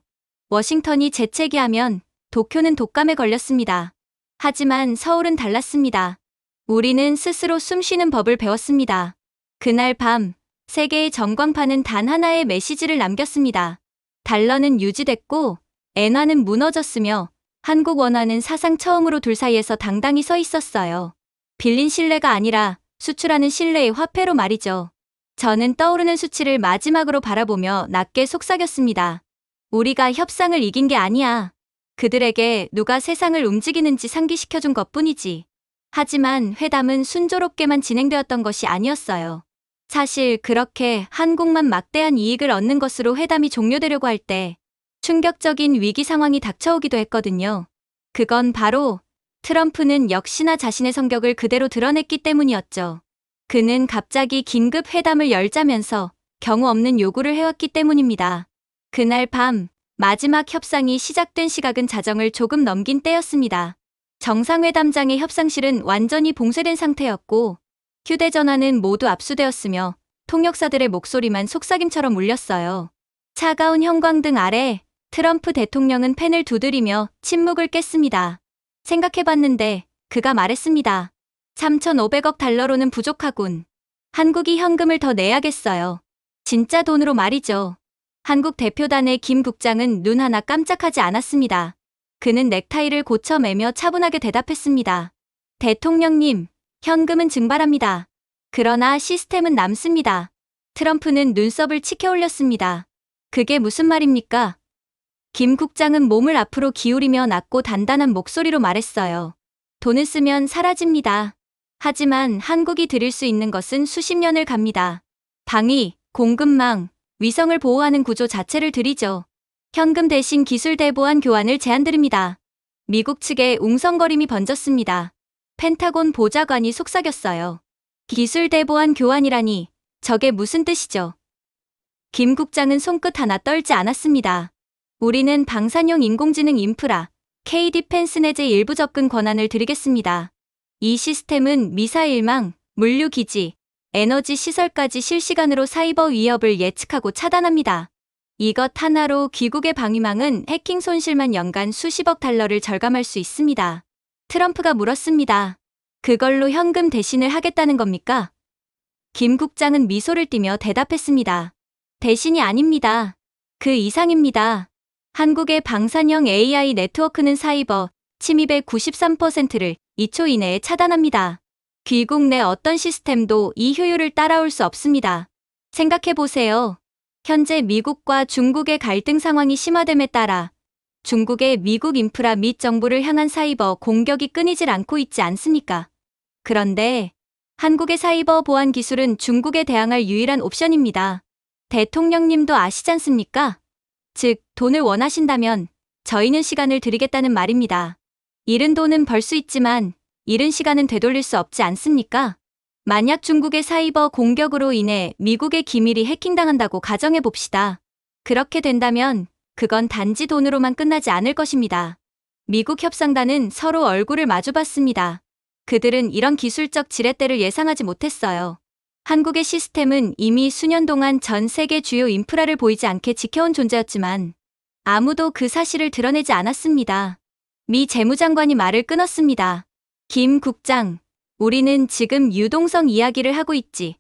A: 워싱턴이 재채기하면 도쿄는 독감에 걸렸습니다. 하지만 서울은 달랐습니다. 우리는 스스로 숨쉬는 법을 배웠습니다. 그날 밤 세계의 전광판은 단 하나의 메시지를 남겼습니다. 달러는 유지됐고 엔화는 무너졌으며 한국 원화는 사상 처음으로 둘 사이에서 당당히 서 있었어요. 빌린 신뢰가 아니라 수출하는 신뢰의 화폐로 말이죠. 저는 떠오르는 수치를 마지막으로 바라보며 낮게 속삭였습니다. 우리가 협상을 이긴 게 아니야. 그들에게 누가 세상을 움직이는지 상기시켜준 것뿐이지. 하지만 회담은 순조롭게만 진행되었던 것이 아니었어요. 사실 그렇게 한국만 막대한 이익을 얻는 것으로 회담이 종료되려고 할 때 충격적인 위기 상황이 닥쳐오기도 했거든요. 그건 바로 트럼프는 역시나 자신의 성격을 그대로 드러냈기 때문이었죠. 그는 갑자기 긴급 회담을 열자면서 경우 없는 요구를 해왔기 때문입니다. 그날 밤 마지막 협상이 시작된 시각은 자정을 조금 넘긴 때였습니다. 정상회담장의 협상실은 완전히 봉쇄된 상태였고 휴대전화는 모두 압수되었으며 통역사들의 목소리만 속삭임처럼 울렸어요. 차가운 형광등 아래 트럼프 대통령은 펜을 두드리며 침묵을 깼습니다. 생각해봤는데 그가 말했습니다. 3,500억 달러로는 부족하군. 한국이 현금을 더 내야겠어요. 진짜 돈으로 말이죠. 한국 대표단의 김 국장은 눈 하나 깜짝하지 않았습니다. 그는 넥타이를 고쳐 매며 차분하게 대답했습니다. 대통령님, 현금은 증발합니다. 그러나 시스템은 남습니다. 트럼프는 눈썹을 치켜 올렸습니다. 그게 무슨 말입니까? 김 국장은 몸을 앞으로 기울이며 낮고 단단한 목소리로 말했어요. 돈을 쓰면 사라집니다. 하지만 한국이 드릴 수 있는 것은 수십 년을 갑니다. 방위, 공급망, 위성을 보호하는 구조 자체를 드리죠. 현금 대신 기술 대보안 교환을 제안드립니다. 미국 측에 웅성거림이 번졌습니다. 펜타곤 보좌관이 속삭였어요. 기술 대보안 교환이라니 저게 무슨 뜻이죠? 김 국장은 손끝 하나 떨지 않았습니다. 우리는 방산용 인공지능 인프라, K-디펜스 내재 일부 접근 권한을 드리겠습니다. 이 시스템은 미사일망, 물류기지, 에너지 시설까지 실시간으로 사이버 위협을 예측하고 차단합니다. 이것 하나로 귀국의 방위망은 해킹 손실만 연간 수십억 달러를 절감할 수 있습니다. 트럼프가 물었습니다. 그걸로 현금 대신을 하겠다는 겁니까? 김 국장은 미소를 띠며 대답했습니다. 대신이 아닙니다. 그 이상입니다. 한국의 방산형 AI 네트워크는 사이버 침입의 93%를 2초 이내에 차단합니다. 귀국 내 어떤 시스템도 이 효율을 따라올 수 없습니다. 생각해보세요. 현재 미국과 중국의 갈등 상황이 심화됨에 따라 중국의 미국 인프라 및 정부를 향한 사이버 공격이 끊이질 않고 있지 않습니까? 그런데 한국의 사이버 보안 기술은 중국에 대항할 유일한 옵션입니다. 대통령님도 아시지 않습니까? 즉, 돈을 원하신다면 저희는 시간을 드리겠다는 말입니다. 잃은 돈은 벌 수 있지만 잃은 시간은 되돌릴 수 없지 않습니까? 만약 중국의 사이버 공격으로 인해 미국의 기밀이 해킹당한다고 가정해 봅시다. 그렇게 된다면 그건 단지 돈으로만 끝나지 않을 것입니다. 미국 협상단은 서로 얼굴을 마주봤습니다. 그들은 이런 기술적 지렛대를 예상하지 못했어요. 한국의 시스템은 이미 수년 동안 전 세계 주요 인프라를 보이지 않게 지켜온 존재였지만 아무도 그 사실을 드러내지 않았습니다. 미 재무장관이 말을 끊었습니다. 김 국장, 우리는 지금 유동성 이야기를 하고 있지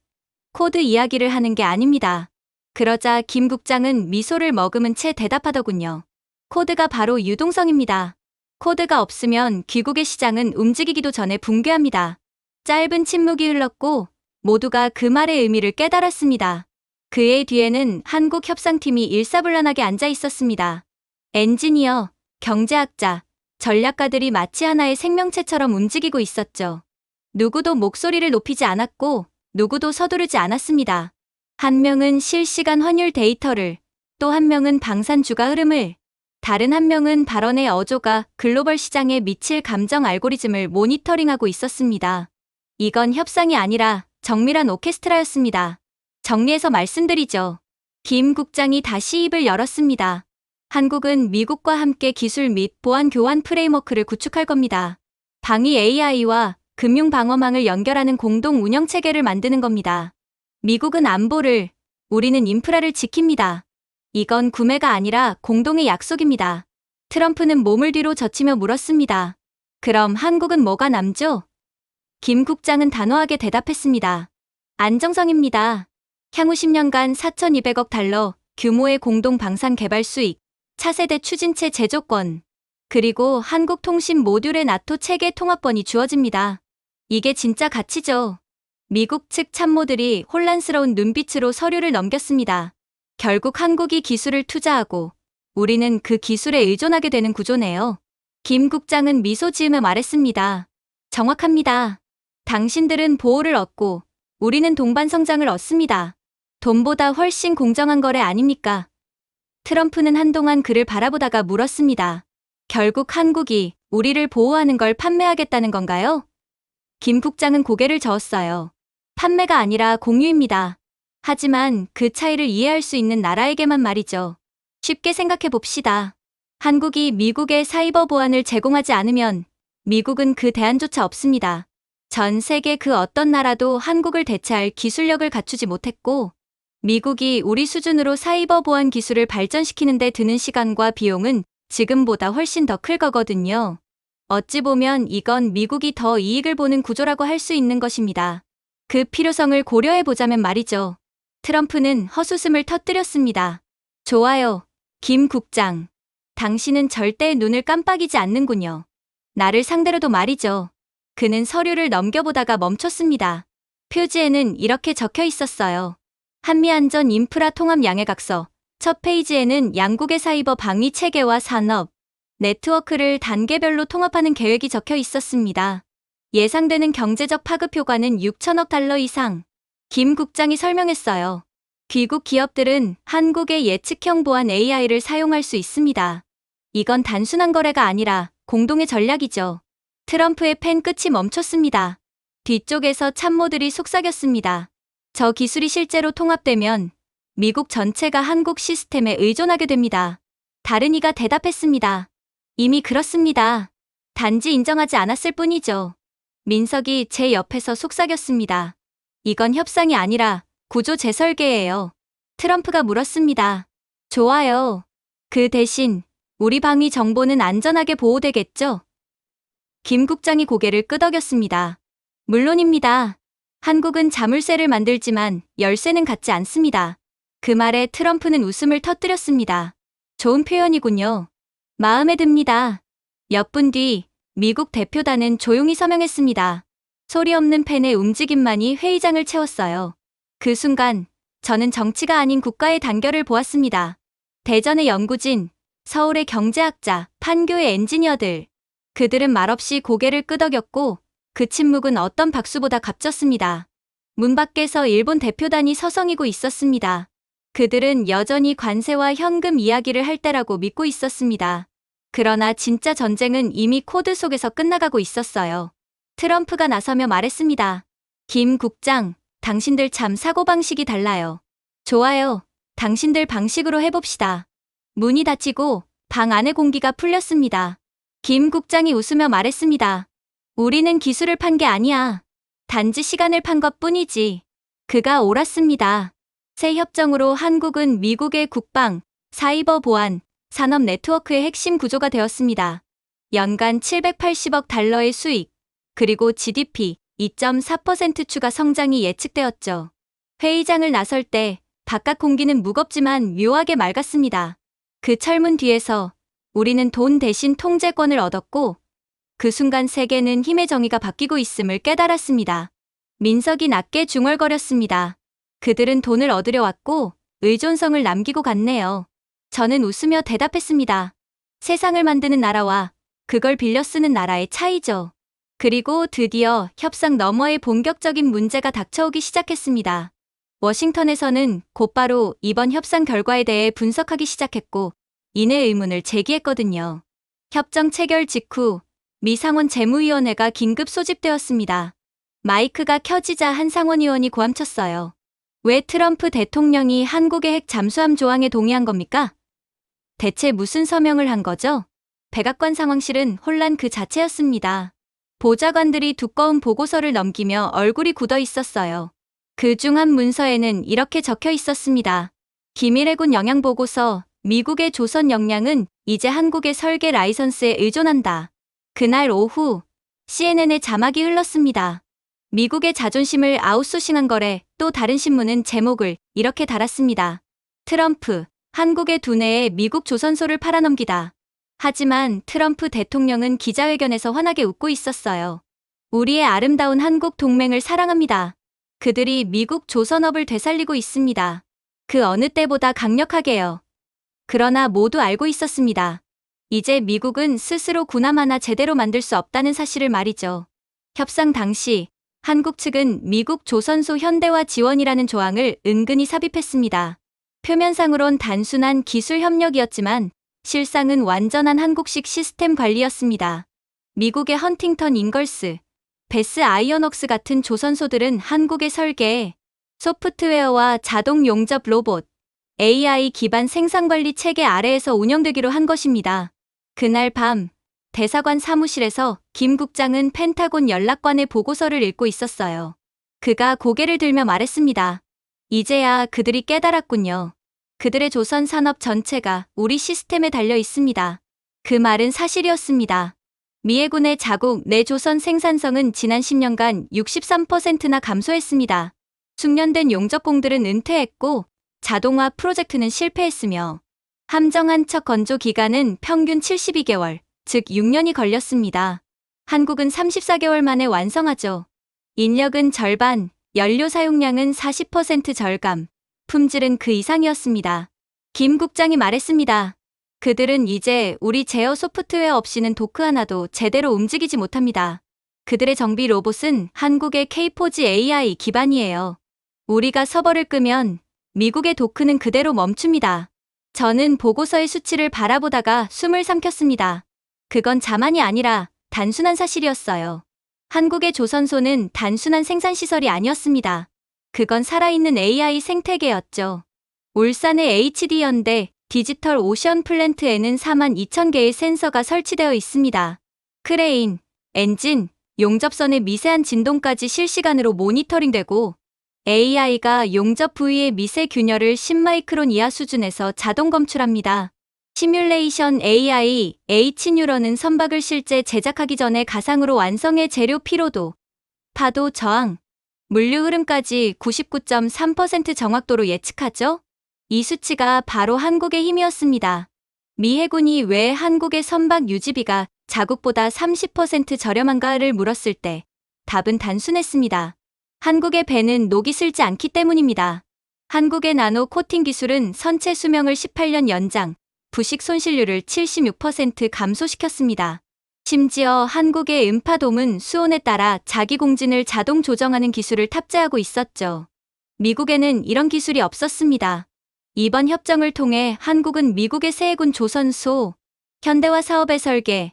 A: 코드 이야기를 하는 게 아닙니다. 그러자 김 국장은 미소를 머금은 채 대답하더군요. 코드가 바로 유동성입니다. 코드가 없으면 귀국의 시장은 움직이기도 전에 붕괴합니다. 짧은 침묵이 흘렀고 모두가 그 말의 의미를 깨달았습니다. 그의 뒤에는 한국 협상팀이 일사불란하게 앉아 있었습니다. 엔지니어, 경제학자, 전략가들이 마치 하나의 생명체처럼 움직이고 있었죠. 누구도 목소리를 높이지 않았고 누구도 서두르지 않았습니다. 한 명은 실시간 환율 데이터를, 또 한 명은 방산 주가 흐름을, 다른 한 명은 발언의 어조가 글로벌 시장에 미칠 감정 알고리즘을 모니터링하고 있었습니다. 이건 협상이 아니라 정밀한 오케스트라였습니다. 정리해서 말씀드리죠. 김 국장이 다시 입을 열었습니다. 한국은 미국과 함께 기술 및 보안 교환 프레임워크를 구축할 겁니다. 방위 AI와 금융 방어망을 연결하는 공동 운영 체계를 만드는 겁니다. 미국은 안보를, 우리는 인프라를 지킵니다. 이건 구매가 아니라 공동의 약속입니다. 트럼프는 몸을 뒤로 젖히며 물었습니다. 그럼 한국은 뭐가 남죠? 김 국장은 단호하게 대답했습니다. 안정성입니다. 향후 10년간 4,200억 달러 규모의 공동 방산 개발 수익, 차세대 추진체 제조권, 그리고 한국 통신 모듈의 나토 체계 통합권이 주어집니다. 이게 진짜 가치죠. 미국 측 참모들이 혼란스러운 눈빛으로 서류를 넘겼습니다. 결국 한국이 기술을 투자하고 우리는 그 기술에 의존하게 되는 구조네요. 김 국장은 미소 지으며 말했습니다. 정확합니다. 당신들은 보호를 얻고 우리는 동반 성장을 얻습니다. 돈보다 훨씬 공정한 거래 아닙니까? 트럼프는 한동안 그를 바라보다가 물었습니다. 결국 한국이 우리를 보호하는 걸 판매하겠다는 건가요? 김 국장은 고개를 저었어요. 판매가 아니라 공유입니다. 하지만 그 차이를 이해할 수 있는 나라에게만 말이죠. 쉽게 생각해 봅시다. 한국이 미국의 사이버 보안을 제공하지 않으면 미국은 그 대안조차 없습니다. 전 세계 그 어떤 나라도 한국을 대체할 기술력을 갖추지 못했고 미국이 우리 수준으로 사이버 보안 기술을 발전시키는 데 드는 시간과 비용은 지금보다 훨씬 더 클 거거든요. 어찌 보면 이건 미국이 더 이익을 보는 구조라고 할 수 있는 것입니다. 그 필요성을 고려해 보자면 말이죠. 트럼프는 헛웃음을 터뜨렸습니다. 좋아요, 김 국장. 당신은 절대 눈을 깜빡이지 않는군요. 나를 상대로도 말이죠. 그는 서류를 넘겨보다가 멈췄습니다. 표지에는 이렇게 적혀 있었어요. 한미안전 인프라 통합 양해각서. 첫 페이지에는 양국의 사이버 방위 체계와 산업, 네트워크를 단계별로 통합하는 계획이 적혀 있었습니다. 예상되는 경제적 파급 효과는 6천억 달러 이상. 김 국장이 설명했어요. 귀국 기업들은 한국의 예측형 보안 AI를 사용할 수 있습니다. 이건 단순한 거래가 아니라 공동의 전략이죠. 트럼프의 펜 끝이 멈췄습니다. 뒤쪽에서 참모들이 속삭였습니다. 저 기술이 실제로 통합되면 미국 전체가 한국 시스템에 의존하게 됩니다. 다른 이가 대답했습니다. 이미 그렇습니다. 단지 인정하지 않았을 뿐이죠. 민석이 제 옆에서 속삭였습니다. 이건 협상이 아니라 구조 재설계예요. 트럼프가 물었습니다. 좋아요. 그 대신 우리 방위 정보는 안전하게 보호되겠죠? 김 국장이 고개를 끄덕였습니다. 물론입니다. 한국은 자물쇠를 만들지만 열쇠는 갖지 않습니다. 그 말에 트럼프는 웃음을 터뜨렸습니다. 좋은 표현이군요. 마음에 듭니다. 몇 분 뒤 미국 대표단은 조용히 서명했습니다. 소리 없는 펜의 움직임만이 회의장을 채웠어요. 그 순간 저는 정치가 아닌 국가의 단결을 보았습니다. 대전의 연구진, 서울의 경제학자, 판교의 엔지니어들. 그들은 말없이 고개를 끄덕였고 그 침묵은 어떤 박수보다 값졌습니다. 문 밖에서 일본 대표단이 서성이고 있었습니다. 그들은 여전히 관세와 현금 이야기를 할 때라고 믿고 있었습니다. 그러나 진짜 전쟁은 이미 코드 속에서 끝나가고 있었어요. 트럼프가 나서며 말했습니다. 김 국장, 당신들 참 사고방식이 달라요. 좋아요. 당신들 방식으로 해봅시다. 문이 닫히고 방 안의 공기가 풀렸습니다. 김 국장이 웃으며 말했습니다. 우리는 기술을 판 게 아니야. 단지 시간을 판 것뿐이지. 그가 옳았습니다. 새 협정으로 한국은 미국의 국방, 사이버 보안, 산업 네트워크의 핵심 구조가 되었습니다. 연간 780억 달러의 수익, 그리고 GDP 2.4% 추가 성장이 예측되었죠. 회의장을 나설 때 바깥 공기는 무겁지만 묘하게 맑았습니다. 그 철문 뒤에서 우리는 돈 대신 통제권을 얻었고 그 순간 세계는 힘의 정의가 바뀌고 있음을 깨달았습니다. 민석이 낮게 중얼거렸습니다. 그들은 돈을 얻으려 왔고 의존성을 남기고 갔네요. 저는 웃으며 대답했습니다. 세상을 만드는 나라와 그걸 빌려 쓰는 나라의 차이죠. 그리고 드디어 협상 너머의 본격적인 문제가 닥쳐오기 시작했습니다. 워싱턴에서는 곧바로 이번 협상 결과에 대해 분석하기 시작했고 이내 의문을 제기했거든요. 협정 체결 직후 미 상원 재무위원회가 긴급 소집되었습니다. 마이크가 켜지자 한 상원의원이 고함쳤어요. 왜 트럼프 대통령이 한국의 핵 잠수함 조항에 동의한 겁니까? 대체 무슨 서명을 한 거죠? 백악관 상황실은 혼란 그 자체였습니다. 보좌관들이 두꺼운 보고서를 넘기며 얼굴이 굳어 있었어요. 그 중 한 문서에는 이렇게 적혀 있었습니다. 기밀해군 영양보고서, 미국의 조선 역량은 이제 한국의 설계 라이선스에 의존한다. 그날 오후 CNN의 자막이 흘렀습니다. 미국의 자존심을 아웃소싱한 거래. 또 다른 신문은 제목을 이렇게 달았습니다. 트럼프, 한국의 두뇌에 미국 조선소를 팔아넘기다. 하지만 트럼프 대통령은 기자회견에서 환하게 웃고 있었어요. 우리의 아름다운 한국 동맹을 사랑합니다. 그들이 미국 조선업을 되살리고 있습니다. 그 어느 때보다 강력하게요. 그러나 모두 알고 있었습니다. 이제 미국은 스스로 군함 하나 제대로 만들 수 없다는 사실을 말이죠. 협상 당시 한국 측은 미국 조선소 현대화 지원이라는 조항을 은근히 삽입했습니다. 표면상으론 단순한 기술 협력이었지만 실상은 완전한 한국식 시스템 관리였습니다. 미국의 헌팅턴 잉걸스, 베스 아이언웍스 같은 조선소들은 한국의 설계, 소프트웨어와 자동 용접 로봇, AI 기반 생산관리 체계 아래에서 운영되기로 한 것입니다. 그날 밤 대사관 사무실에서 김 국장은 펜타곤 연락관의 보고서를 읽고 있었어요. 그가 고개를 들며 말했습니다. 이제야 그들이 깨달았군요. 그들의 조선 산업 전체가 우리 시스템에 달려 있습니다. 그 말은 사실이었습니다. 미 해군의 자국 내 조선 생산성은 지난 10년간 63%나 감소했습니다. 숙련된 용접공들은 은퇴했고 자동화 프로젝트는 실패했으며 함정 한 척 건조 기간은 평균 72개월, 즉 6년이 걸렸습니다. 한국은 34개월 만에 완성하죠. 인력은 절반, 연료 사용량은 40% 절감, 품질은 그 이상이었습니다. 김 국장이 말했습니다. 그들은 이제 우리 제어 소프트웨어 없이는 도크 하나도 제대로 움직이지 못합니다. 그들의 정비 로봇은 한국의 K4G AI 기반이에요. 우리가 서버를 끄면 미국의 도크는 그대로 멈춥니다. 저는 보고서의 수치를 바라보다가 숨을 삼켰습니다. 그건 자만이 아니라 단순한 사실이었어요. 한국의 조선소는 단순한 생산시설이 아니었습니다. 그건 살아있는 AI 생태계였죠. 울산의 HD현대 디지털 오션 플랜트에는 42,000개의 센서가 설치되어 있습니다. 크레인, 엔진, 용접선의 미세한 진동까지 실시간으로 모니터링되고 AI가 용접 부위의 미세 균열을 10마이크론 이하 수준에서 자동 검출합니다. 시뮬레이션 AI, H뉴런은 선박을 실제 제작하기 전에 가상으로 완성해 재료 피로도, 파도 저항, 물류 흐름까지 99.3% 정확도로 예측하죠? 이 수치가 바로 한국의 힘이었습니다. 미 해군이 왜 한국의 선박 유지비가 자국보다 30% 저렴한가를 물었을 때 답은 단순했습니다. 한국의 배는 녹이 슬지 않기 때문입니다. 한국의 나노 코팅 기술은 선체 수명을 18년 연장, 부식 손실률을 76% 감소시켰습니다. 심지어 한국의 음파돔은 수온에 따라 자기 공진을 자동 조정하는 기술을 탑재하고 있었죠. 미국에는 이런 기술이 없었습니다. 이번 협정을 통해 한국은 미국의 새 해군 조선소, 현대화 사업의 설계,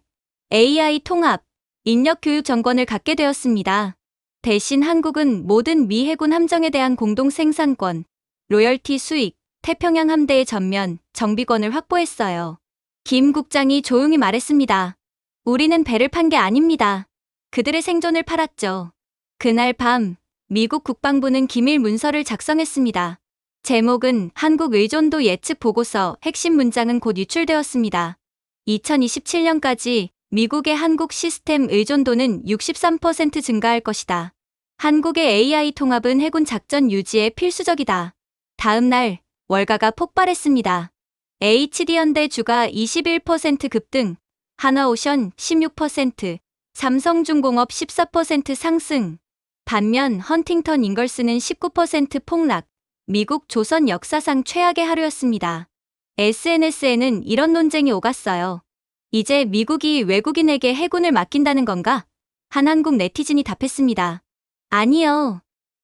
A: AI 통합, 인력 교육 정권을 갖게 되었습니다. 대신 한국은 모든 미 해군 함정에 대한 공동 생산권, 로열티 수익, 태평양 함대의 전면, 정비권을 확보했어요. 김 국장이 조용히 말했습니다. 우리는 배를 판 게 아닙니다. 그들의 생존을 팔았죠. 그날 밤, 미국 국방부는 기밀 문서를 작성했습니다. 제목은 한국 의존도 예측 보고서, 핵심 문장은 곧 유출되었습니다. 2027년까지 미국의 한국 시스템 의존도는 63% 증가할 것이다. 한국의 AI 통합은 해군 작전 유지에 필수적이다. 다음 날, 월가가 폭발했습니다. HD현대 주가 21% 급등, 한화오션 16%, 삼성중공업 14% 상승. 반면 헌팅턴 인걸스는 19% 폭락, 미국 조선 역사상 최악의 하루였습니다. SNS에는 이런 논쟁이 오갔어요. 이제 미국이 외국인에게 해군을 맡긴다는 건가? 한 한국 네티즌이 답했습니다. 아니요.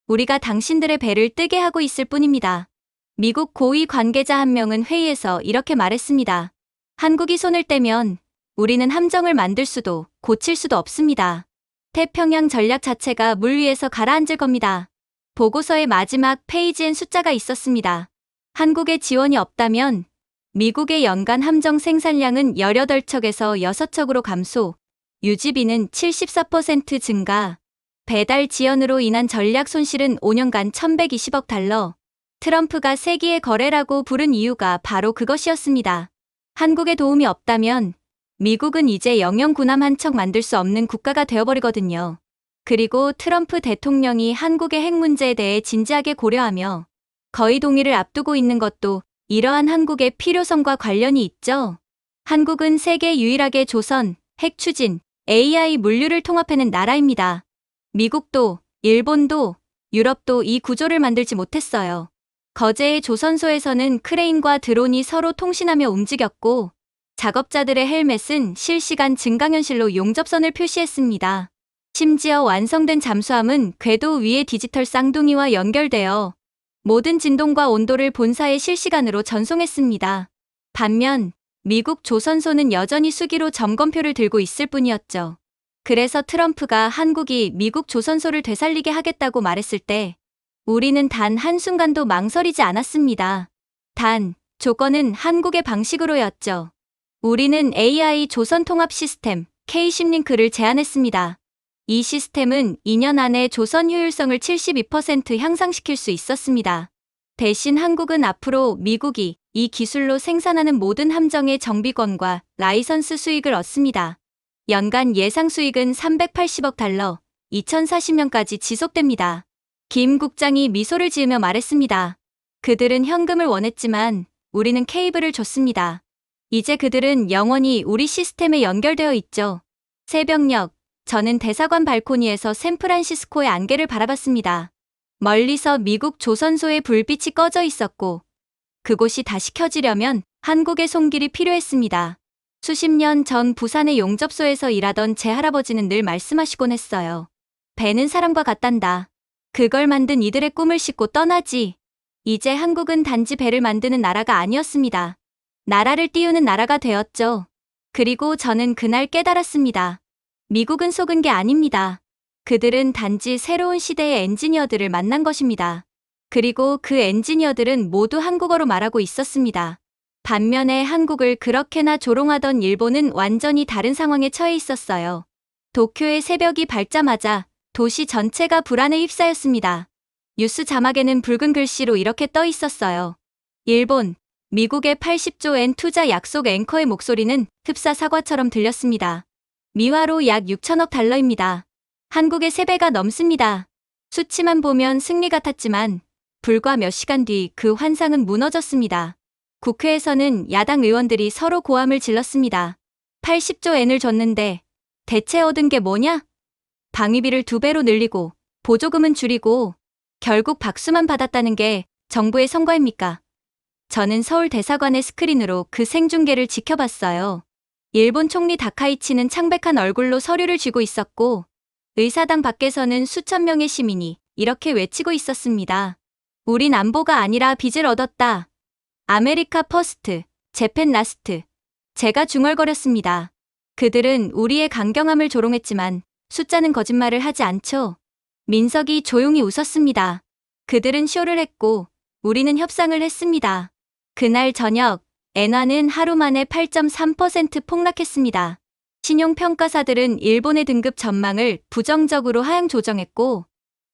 A: 우리가 당신들의 배를 뜨게 하고 있을 뿐입니다. 미국 고위 관계자 한 명은 회의에서 이렇게 말했습니다. 한국이 손을 떼면 우리는 함정을 만들 수도 고칠 수도 없습니다. 태평양 전략 자체가 물 위에서 가라앉을 겁니다. 보고서의 마지막 페이지엔 숫자가 있었습니다. 한국의 지원이 없다면 미국의 연간 함정 생산량은 18척에서 6척으로 감소, 유지비는 74% 증가, 배달 지연으로 인한 전략 손실은 5년간 1120억 달러. 트럼프가 세기의 거래라고 부른 이유가 바로 그것이었습니다. 한국의 도움이 없다면 미국은 이제 영영 군함 한 척 만들 수 없는 국가가 되어버리거든요. 그리고 트럼프 대통령이 한국의 핵 문제에 대해 진지하게 고려하며 거의 동의를 앞두고 있는 것도 이러한 한국의 필요성과 관련이 있죠. 한국은 세계 유일하게 조선, 핵 추진, AI 물류를 통합해낸 나라입니다. 미국도, 일본도, 유럽도 이 구조를 만들지 못했어요. 거제의 조선소에서는 크레인과 드론이 서로 통신하며 움직였고, 작업자들의 헬멧은 실시간 증강현실로 용접선을 표시했습니다. 심지어 완성된 잠수함은 궤도 위의 디지털 쌍둥이와 연결되어 모든 진동과 온도를 본사에 실시간으로 전송했습니다. 반면 미국 조선소는 여전히 수기로 점검표를 들고 있을 뿐이었죠. 그래서 트럼프가 한국이 미국 조선소를 되살리게 하겠다고 말했을 때 우리는 단 한순간도 망설이지 않았습니다. 단, 조건은 한국의 방식으로였죠. 우리는 AI 조선 통합 시스템 K10링크를 제안했습니다. 이 시스템은 2년 안에 조선 효율성을 72% 향상시킬 수 있었습니다. 대신 한국은 앞으로 미국이 이 기술로 생산하는 모든 함정의 정비권과 라이선스 수익을 얻습니다. 연간 예상 수익은 380억 달러, 2040년까지 지속됩니다. 김 국장이 미소를 지으며 말했습니다. 그들은 현금을 원했지만 우리는 케이블을 줬습니다. 이제 그들은 영원히 우리 시스템에 연결되어 있죠. 새벽녘, 저는 대사관 발코니에서 샌프란시스코의 안개를 바라봤습니다. 멀리서 미국 조선소의 불빛이 꺼져 있었고 그곳이 다시 켜지려면 한국의 손길이 필요했습니다. 수십 년 전 부산의 용접소에서 일하던 제 할아버지는 늘 말씀하시곤 했어요. 배는 사람과 같단다. 그걸 만든 이들의 꿈을 싣고 떠나지. 이제 한국은 단지 배를 만드는 나라가 아니었습니다. 나라를 띄우는 나라가 되었죠. 그리고 저는 그날 깨달았습니다. 미국은 속은 게 아닙니다. 그들은 단지 새로운 시대의 엔지니어들을 만난 것입니다. 그리고 그 엔지니어들은 모두 한국어로 말하고 있었습니다. 반면에 한국을 그렇게나 조롱하던 일본은 완전히 다른 상황에 처해 있었어요. 도쿄의 새벽이 밝자마자 도시 전체가 불안에 휩싸였습니다. 뉴스 자막에는 붉은 글씨로 이렇게 떠 있었어요. 일본, 미국의 80조 엔 투자 약속 앵커의 목소리는 흡사 사과처럼 들렸습니다. 미화로 약 6천억 달러입니다. 한국의 3배가 넘습니다. 수치만 보면 승리 같았지만 불과 몇 시간 뒤 그 환상은 무너졌습니다. 국회에서는 야당 의원들이 서로 고함을 질렀습니다. 80조 엔을 줬는데 대체 얻은 게 뭐냐? 방위비를 2배로 늘리고 보조금은 줄이고 결국 박수만 받았다는 게 정부의 성과입니까? 저는 서울 대사관의 스크린으로 그 생중계를 지켜봤어요. 일본 총리 다카이치는 창백한 얼굴로 서류를 쥐고 있었고 의사당 밖에서는 수천 명의 시민이 이렇게 외치고 있었습니다. 우린 안보가 아니라 빚을 얻었다. 아메리카 퍼스트, 재팬 라스트. 제가 중얼거렸습니다. 그들은 우리의 강경함을 조롱했지만 숫자는 거짓말을 하지 않죠. 민석이 조용히 웃었습니다. 그들은 쇼를 했고 우리는 협상을 했습니다. 그날 저녁 엔화는 하루 만에 8.3% 폭락했습니다. 신용평가사들은 일본의 등급 전망을 부정적으로 하향 조정했고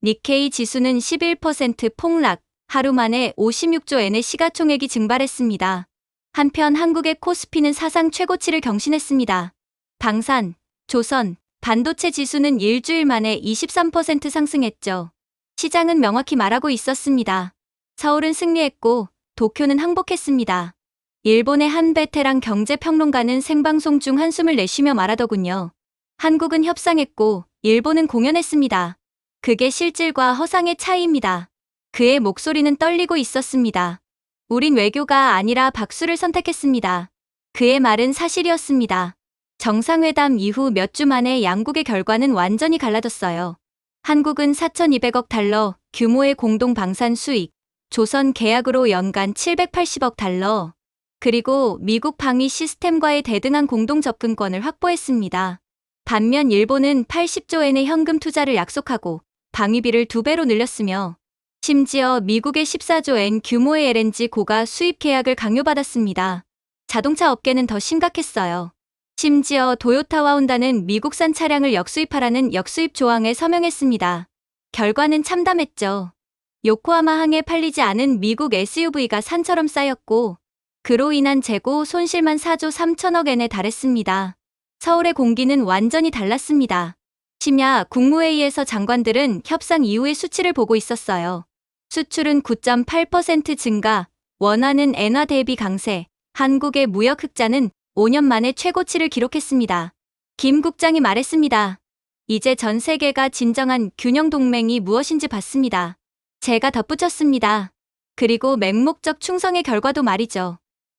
A: 니케이 지수는 11% 폭락, 하루 만에 56조 엔의 시가총액이 증발했습니다. 한편 한국의 코스피는 사상 최고치를 경신했습니다. 방산, 조선, 반도체 지수는 일주일 만에 23% 상승했죠. 시장은 명확히 말하고 있었습니다. 서울은 승리했고 도쿄는 항복했습니다. 일본의 한 베테랑 경제평론가는 생방송 중 한숨을 내쉬며 말하더군요. 한국은 협상했고 일본은 공연했습니다. 그게 실질과 허상의 차이입니다. 그의 목소리는 떨리고 있었습니다. 우린 외교가 아니라 박수를 선택했습니다. 그의 말은 사실이었습니다. 정상회담 이후 몇 주 만에 양국의 결과는 완전히 갈라졌어요. 한국은 4,200억 달러 규모의 공동 방산 수익, 조선 계약으로 연간 780억 달러, 그리고 미국 방위 시스템과의 대등한 공동 접근권을 확보했습니다. 반면 일본은 80조 엔의 현금 투자를 약속하고 방위비를 2배로 늘렸으며 심지어 미국의 14조 엔 규모의 LNG 고가 수입 계약을 강요받았습니다. 자동차 업계는 더 심각했어요. 심지어 도요타와 혼다는 미국산 차량을 역수입하라는 역수입 조항에 서명했습니다. 결과는 참담했죠. 요코하마 항에 팔리지 않은 미국 SUV가 산처럼 쌓였고 그로 인한 재고 손실만 4조 3천억 엔에 달했습니다. 서울의 공기는 완전히 달랐습니다. 심야 국무회의에서 장관들은 협상 이후의 수치를 보고 있었어요. 수출은 9.8% 증가, 원화는 엔화 대비 강세, 한국의 무역 흑자는 5년 만에 최고치를 기록했습니다. 김 국장이 말했습니다. 이제 전 세계가 진정한 균형 동맹이 무엇인지 봤습니다. 제가 덧붙였습니다. 그리고 맹목적 충성의 결과도 말이죠.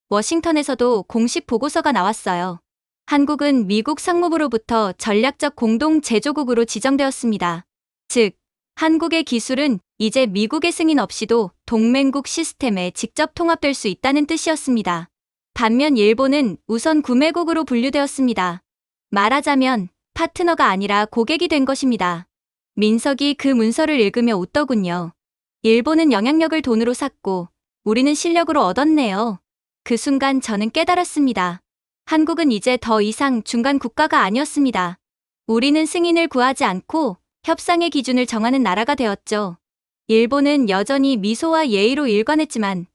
A: 워싱턴에서도 공식 보고서가 나왔어요. 한국은 미국 상무부로부터 전략적 공동 제조국으로 지정되었습니다. 즉, 한국의 기술은 이제 미국의 승인 없이도 동맹국 시스템에 직접 통합될 수 있다는 뜻이었습니다. 반면 일본은 우선 구매국으로 분류되었습니다. 말하자면 파트너가 아니라 고객이 된 것입니다. 민석이 그 문서를 읽으며 웃더군요. 일본은 영향력을 돈으로 샀고 우리는 실력으로 얻었네요. 그 순간 저는 깨달았습니다. 한국은 이제 더 이상 중간 국가가 아니었습니다. 우리는 승인을 구하지 않고 협상의 기준을 정하는 나라가 되었죠. 일본은 여전히 미소와 예의로 일관했지만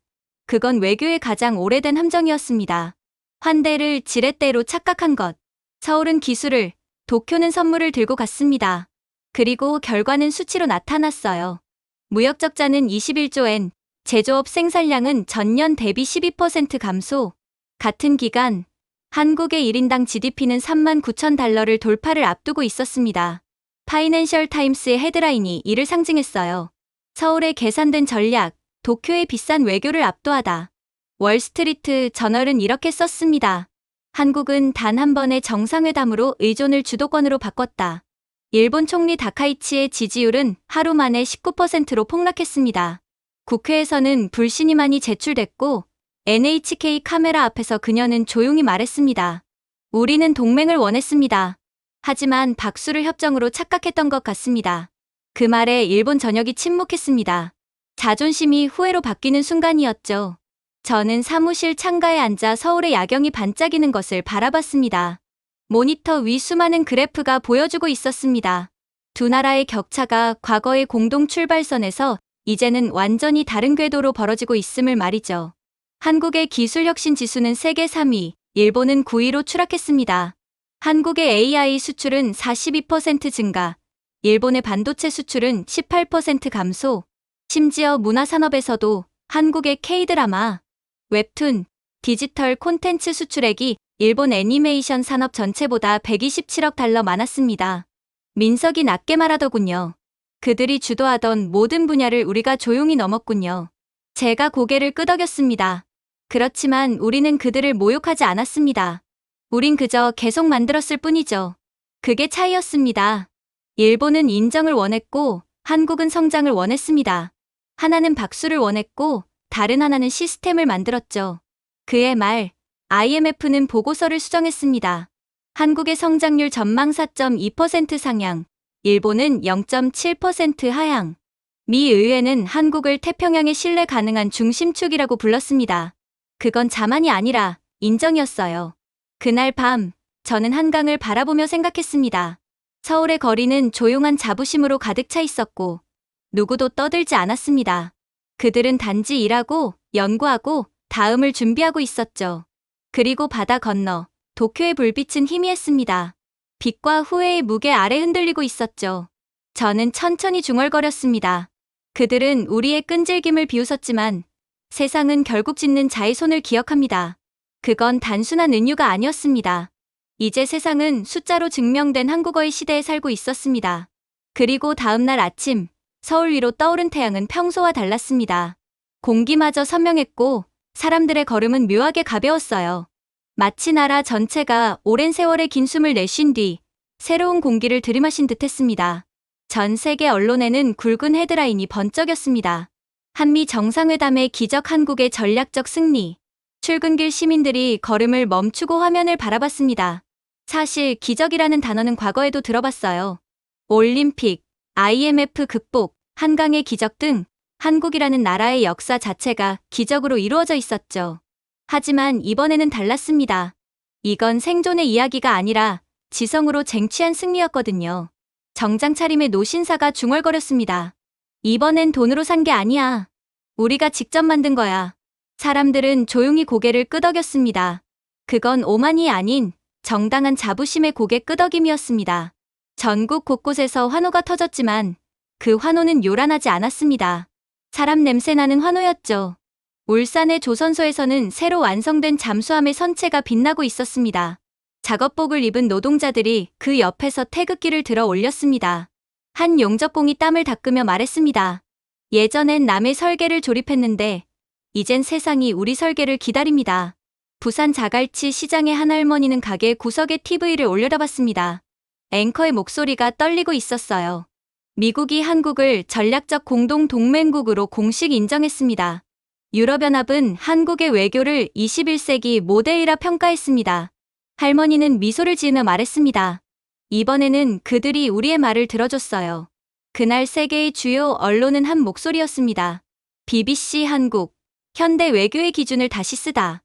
A: 그건 외교의 가장 오래된 함정이었습니다. 환대를 지렛대로 착각한 것. 서울은 기술을, 도쿄는 선물을 들고 갔습니다. 그리고 결과는 수치로 나타났어요. 무역 적자는 21조 엔, 제조업 생산량은 전년 대비 12% 감소. 같은 기간 한국의 1인당 GDP는 3만 9천 달러를 돌파를 앞두고 있었습니다. 파이낸셜 타임스의 헤드라인이 이를 상징했어요. 서울의 계산된 전략, 도쿄의 비싼 외교를 압도하다. 월스트리트 저널은 이렇게 썼습니다. 한국은 단 한 번의 정상회담으로 의존을 주도권으로 바꿨다. 일본 총리 다카이치의 지지율은 하루 만에 19%로 폭락했습니다. 국회에서는 불신임안이 제출됐고 NHK 카메라 앞에서 그녀는 조용히 말했습니다. 우리는 동맹을 원했습니다. 하지만 박수를 협정으로 착각했던 것 같습니다. 그 말에 일본 전역이 침묵했습니다. 자존심이 후회로 바뀌는 순간이었죠. 저는 사무실 창가에 앉아 서울의 야경이 반짝이는 것을 바라봤습니다. 모니터 위 수많은 그래프가 보여주고 있었습니다. 두 나라의 격차가 과거의 공동 출발선에서 이제는 완전히 다른 궤도로 벌어지고 있음을 말이죠. 한국의 기술혁신 지수는 세계 3위, 일본은 9위로 추락했습니다. 한국의 AI 수출은 42% 증가, 일본의 반도체 수출은 18% 감소, 심지어 문화산업에서도 한국의 K드라마, 웹툰, 디지털 콘텐츠 수출액이 일본 애니메이션 산업 전체보다 127억 달러 많았습니다. 민석이 낮게 말하더군요. 그들이 주도하던 모든 분야를 우리가 조용히 넘었군요. 제가 고개를 끄덕였습니다. 그렇지만 우리는 그들을 모욕하지 않았습니다. 우린 그저 계속 만들었을 뿐이죠. 그게 차이였습니다. 일본은 인정을 원했고 한국은 성장을 원했습니다. 하나는 박수를 원했고 다른 하나는 시스템을 만들었죠. 그의 말, IMF는 보고서를 수정했습니다. 한국의 성장률 전망 4.2% 상향, 일본은 0.7% 하향. 미 의회는 한국을 태평양의 신뢰 가능한 중심축이라고 불렀습니다. 그건 자만이 아니라 인정이었어요. 그날 밤, 저는 한강을 바라보며 생각했습니다. 서울의 거리는 조용한 자부심으로 가득 차 있었고, 누구도 떠들지 않았습니다. 그들은 단지 일하고, 연구하고, 다음을 준비하고 있었죠. 그리고 바다 건너, 도쿄의 불빛은 희미했습니다. 빛과 후회의 무게 아래 흔들리고 있었죠. 저는 천천히 중얼거렸습니다. 그들은 우리의 끈질김을 비웃었지만 세상은 결국 짓는 자의 손을 기억합니다. 그건 단순한 은유가 아니었습니다. 이제 세상은 숫자로 증명된 한국어의 시대에 살고 있었습니다. 그리고 다음날 아침, 서울 위로 떠오른 태양은 평소와 달랐습니다. 공기마저 선명했고 사람들의 걸음은 묘하게 가벼웠어요. 마치 나라 전체가 오랜 세월의 긴 숨을 내쉰 뒤 새로운 공기를 들이마신 듯했습니다. 전 세계 언론에는 굵은 헤드라인이 번쩍였습니다. 한미 정상회담의 기적, 한국의 전략적 승리. 출근길 시민들이 걸음을 멈추고 화면을 바라봤습니다. 사실 기적이라는 단어는 과거에도 들어봤어요. 올림픽, IMF 극복, 한강의 기적 등 한국이라는 나라의 역사 자체가 기적으로 이루어져 있었죠. 하지만 이번에는 달랐습니다. 이건 생존의 이야기가 아니라 지성으로 쟁취한 승리였거든요. 정장 차림의 노신사가 중얼거렸습니다. 이번엔 돈으로 산 게 아니야. 우리가 직접 만든 거야. 사람들은 조용히 고개를 끄덕였습니다. 그건 오만이 아닌 정당한 자부심의 고개 끄덕임이었습니다. 전국 곳곳에서 환호가 터졌지만 그 환호는 요란하지 않았습니다. 사람 냄새나는 환호였죠. 울산의 조선소에서는 새로 완성된 잠수함의 선체가 빛나고 있었습니다. 작업복을 입은 노동자들이 그 옆에서 태극기를 들어 올렸습니다. 한 용접공이 땀을 닦으며 말했습니다. 예전엔 남의 설계를 조립했는데 이젠 세상이 우리 설계를 기다립니다. 부산 자갈치 시장의 한 할머니는 가게 구석에 TV를 올려다봤습니다. 앵커의 목소리가 떨리고 있었어요. 미국이 한국을 전략적 공동 동맹국으로 공식 인정했습니다. 유럽연합은 한국의 외교를 21세기 모델이라 평가했습니다. 할머니는 미소를 지으며 말했습니다. 이번에는 그들이 우리의 말을 들어줬어요. 그날 세계의 주요 언론은 한 목소리였습니다. BBC 한국, 현대 외교의 기준을 다시 쓰다.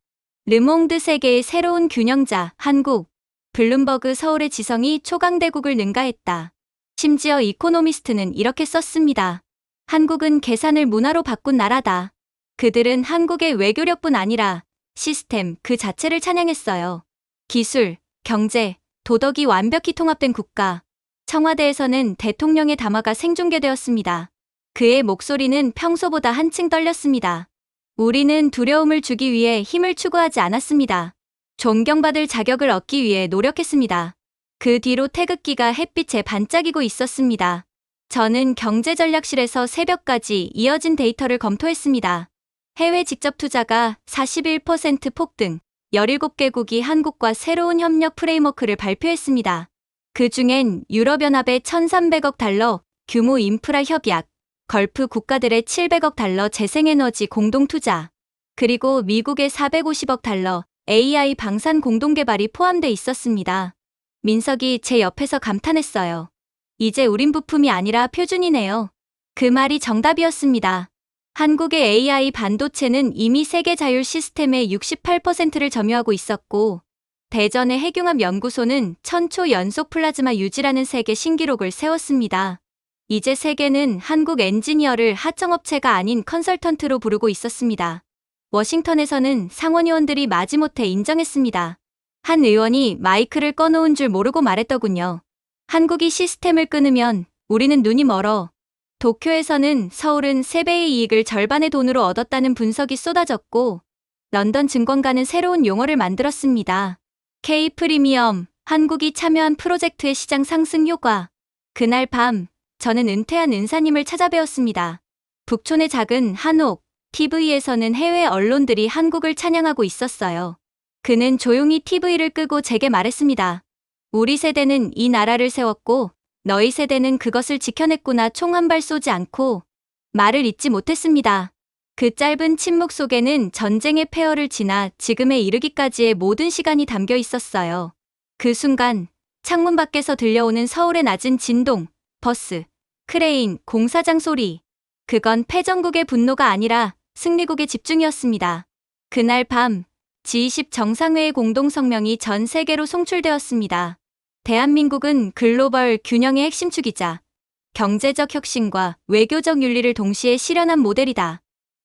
A: 르몽드 세계의 새로운 균형자, 한국, 블룸버그 서울의 지성이 초강대국을 능가했다. 심지어 이코노미스트는 이렇게 썼습니다. 한국은 계산을 문화로 바꾼 나라다. 그들은 한국의 외교력뿐 아니라 시스템 그 자체를 찬양했어요. 기술, 경제, 도덕이 완벽히 통합된 국가. 청와대에서는 대통령의 담화가 생중계되었습니다. 그의 목소리는 평소보다 한층 떨렸습니다. 우리는 두려움을 주기 위해 힘을 추구하지 않았습니다. 존경받을 자격을 얻기 위해 노력했습니다. 그 뒤로 태극기가 햇빛에 반짝이고 있었습니다. 저는 경제전략실에서 새벽까지 이어진 데이터를 검토했습니다. 해외 직접 투자가 41% 폭등, 17개국이 한국과 새로운 협력 프레임워크를 발표했습니다. 그 중엔 유럽연합의 1,300억 달러 규모 인프라 협약, 걸프 국가들의 700억 달러 재생에너지 공동투자, 그리고 미국의 450억 달러 AI 방산 공동개발이 포함돼 있었습니다. 민석이 제 옆에서 감탄했어요. 이제 우린 부품이 아니라 표준이네요. 그 말이 정답이었습니다. 한국의 AI 반도체는 이미 세계 자율 시스템의 68%를 점유하고 있었고, 대전의 핵융합 연구소는 1000초 연속 플라즈마 유지라는 세계 신기록을 세웠습니다. 이제 세계는 한국 엔지니어를 하청업체가 아닌 컨설턴트로 부르고 있었습니다. 워싱턴에서는 상원의원들이 마지못해 인정했습니다. 한 의원이 마이크를 꺼놓은 줄 모르고 말했더군요. 한국이 시스템을 끊으면 우리는 눈이 멀어. 도쿄에서는 서울은 3배의 이익을 절반의 돈으로 얻었다는 분석이 쏟아졌고, 런던 증권가는 새로운 용어를 만들었습니다. K 프리미엄, 한국이 참여한 프로젝트의 시장 상승 효과. 그날 밤, 저는 은퇴한 은사님을 찾아뵈었습니다. 북촌의 작은 한옥, TV에서는 해외 언론들이 한국을 찬양하고 있었어요. 그는 조용히 TV를 끄고 제게 말했습니다. 우리 세대는 이 나라를 세웠고, 너희 세대는 그것을 지켜냈구나. 총 한 발 쏘지 않고. 말을 잇지 못했습니다. 그 짧은 침묵 속에는 전쟁의 폐허를 지나 지금에 이르기까지의 모든 시간이 담겨 있었어요. 그 순간 창문 밖에서 들려오는 서울의 낮은 진동, 버스, 크레인, 공사장 소리. 그건 패전국의 분노가 아니라 승리국의 집중이었습니다. 그날 밤 G20 정상회의 공동성명이 전 세계로 송출되었습니다. 대한민국은 글로벌 균형의 핵심축이자 경제적 혁신과 외교적 윤리를 동시에 실현한 모델이다.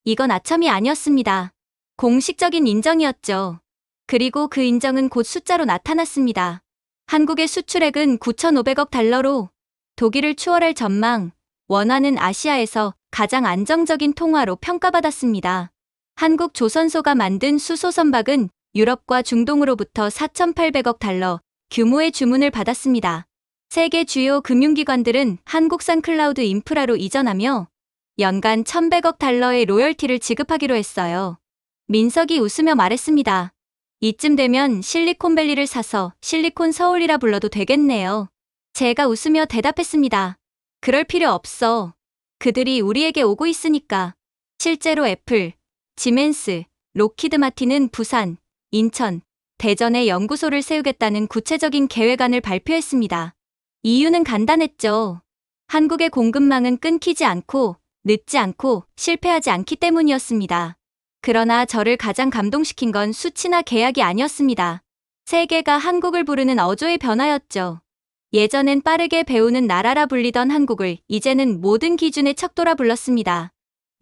A: 이건 아첨이 아니었습니다. 공식적인 인정이었죠. 그리고 그 인정은 곧 숫자로 나타났습니다. 한국의 수출액은 9,500억 달러로 독일을 추월할 전망, 원화는 아시아에서 가장 안정적인 통화로 평가받았습니다. 한국 조선소가 만든 수소 선박은 유럽과 중동으로부터 4,800억 달러 규모의 주문을 받았습니다. 세계 주요 금융기관들은 한국산 클라우드 인프라로 이전하며 연간 1,100억 달러의 로열티를 지급하기로 했어요. 민석이 웃으며 말했습니다. 이쯤 되면 실리콘밸리를 사서 실리콘 서울이라 불러도 되겠네요. 제가 웃으며 대답했습니다. 그럴 필요 없어. 그들이 우리에게 오고 있으니까. 실제로 애플, 지멘스, 록히드 마틴은 부산, 인천, 대전에 연구소를 세우겠다는 구체적인 계획안을 발표했습니다. 이유는 간단했죠. 한국의 공급망은 끊기지 않고 늦지 않고 실패하지 않기 때문이었습니다. 그러나 저를 가장 감동시킨 건 수치나 계약이 아니었습니다. 세계가 한국을 부르는 어조의 변화였죠. 예전엔 빠르게 배우는 나라라 불리던 한국을 이제는 모든 기준의 척도라 불렀습니다.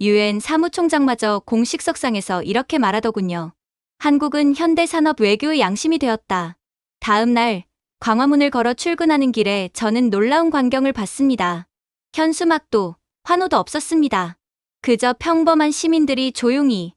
A: UN 사무총장마저 공식 석상에서 이렇게 말하더군요. 한국은 현대산업 외교의 양심이 되었다. 다음 날 광화문을 걸어 출근하는 길에 저는 놀라운 광경을 봤습니다. 현수막도 환호도 없었습니다. 그저 평범한 시민들이 조용히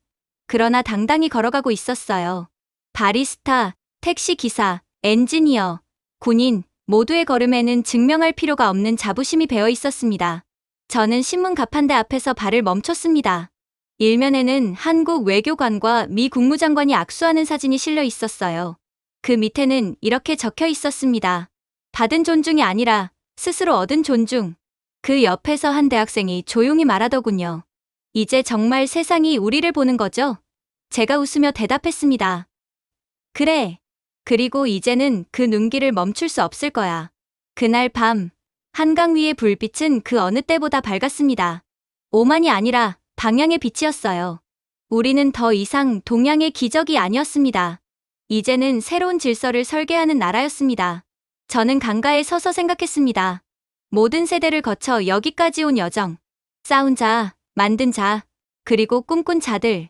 A: 그러나 당당히 걸어가고 있었어요. 바리스타, 택시기사, 엔지니어, 군인 모두의 걸음에는 증명할 필요가 없는 자부심이 배어 있었습니다. 저는 신문 가판대 앞에서 발을 멈췄습니다. 일면에는 한국 외교관과 미 국무장관이 악수하는 사진이 실려 있었어요. 그 밑에는 이렇게 적혀 있었습니다. 받은 존중이 아니라 스스로 얻은 존중. 그 옆에서 한 대학생이 조용히 말하더군요. 이제 정말 세상이 우리를 보는 거죠? 제가 웃으며 대답했습니다. 그래. 그리고 이제는 그 눈길을 멈출 수 없을 거야. 그날 밤, 한강 위의 불빛은 그 어느 때보다 밝았습니다. 오만이 아니라 방향의 빛이었어요. 우리는 더 이상 동양의 기적이 아니었습니다. 이제는 새로운 질서를 설계하는 나라였습니다. 저는 강가에 서서 생각했습니다. 모든 세대를 거쳐 여기까지 온 여정. 싸운 자, 만든 자, 그리고 꿈꾼 자들.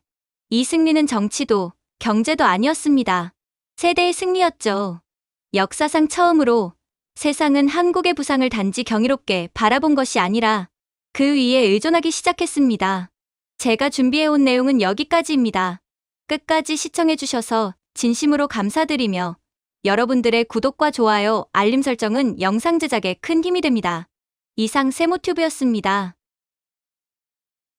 A: 이 승리는 정치도, 경제도 아니었습니다. 세대의 승리였죠. 역사상 처음으로 세상은 한국의 부상을 단지 경이롭게 바라본 것이 아니라 그 위에 의존하기 시작했습니다. 제가 준비해온 내용은 여기까지입니다. 끝까지 시청해주셔서 진심으로 감사드리며 여러분들의 구독과 좋아요, 알림 설정은 영상 제작에 큰 힘이 됩니다. 이상 세모튜브였습니다.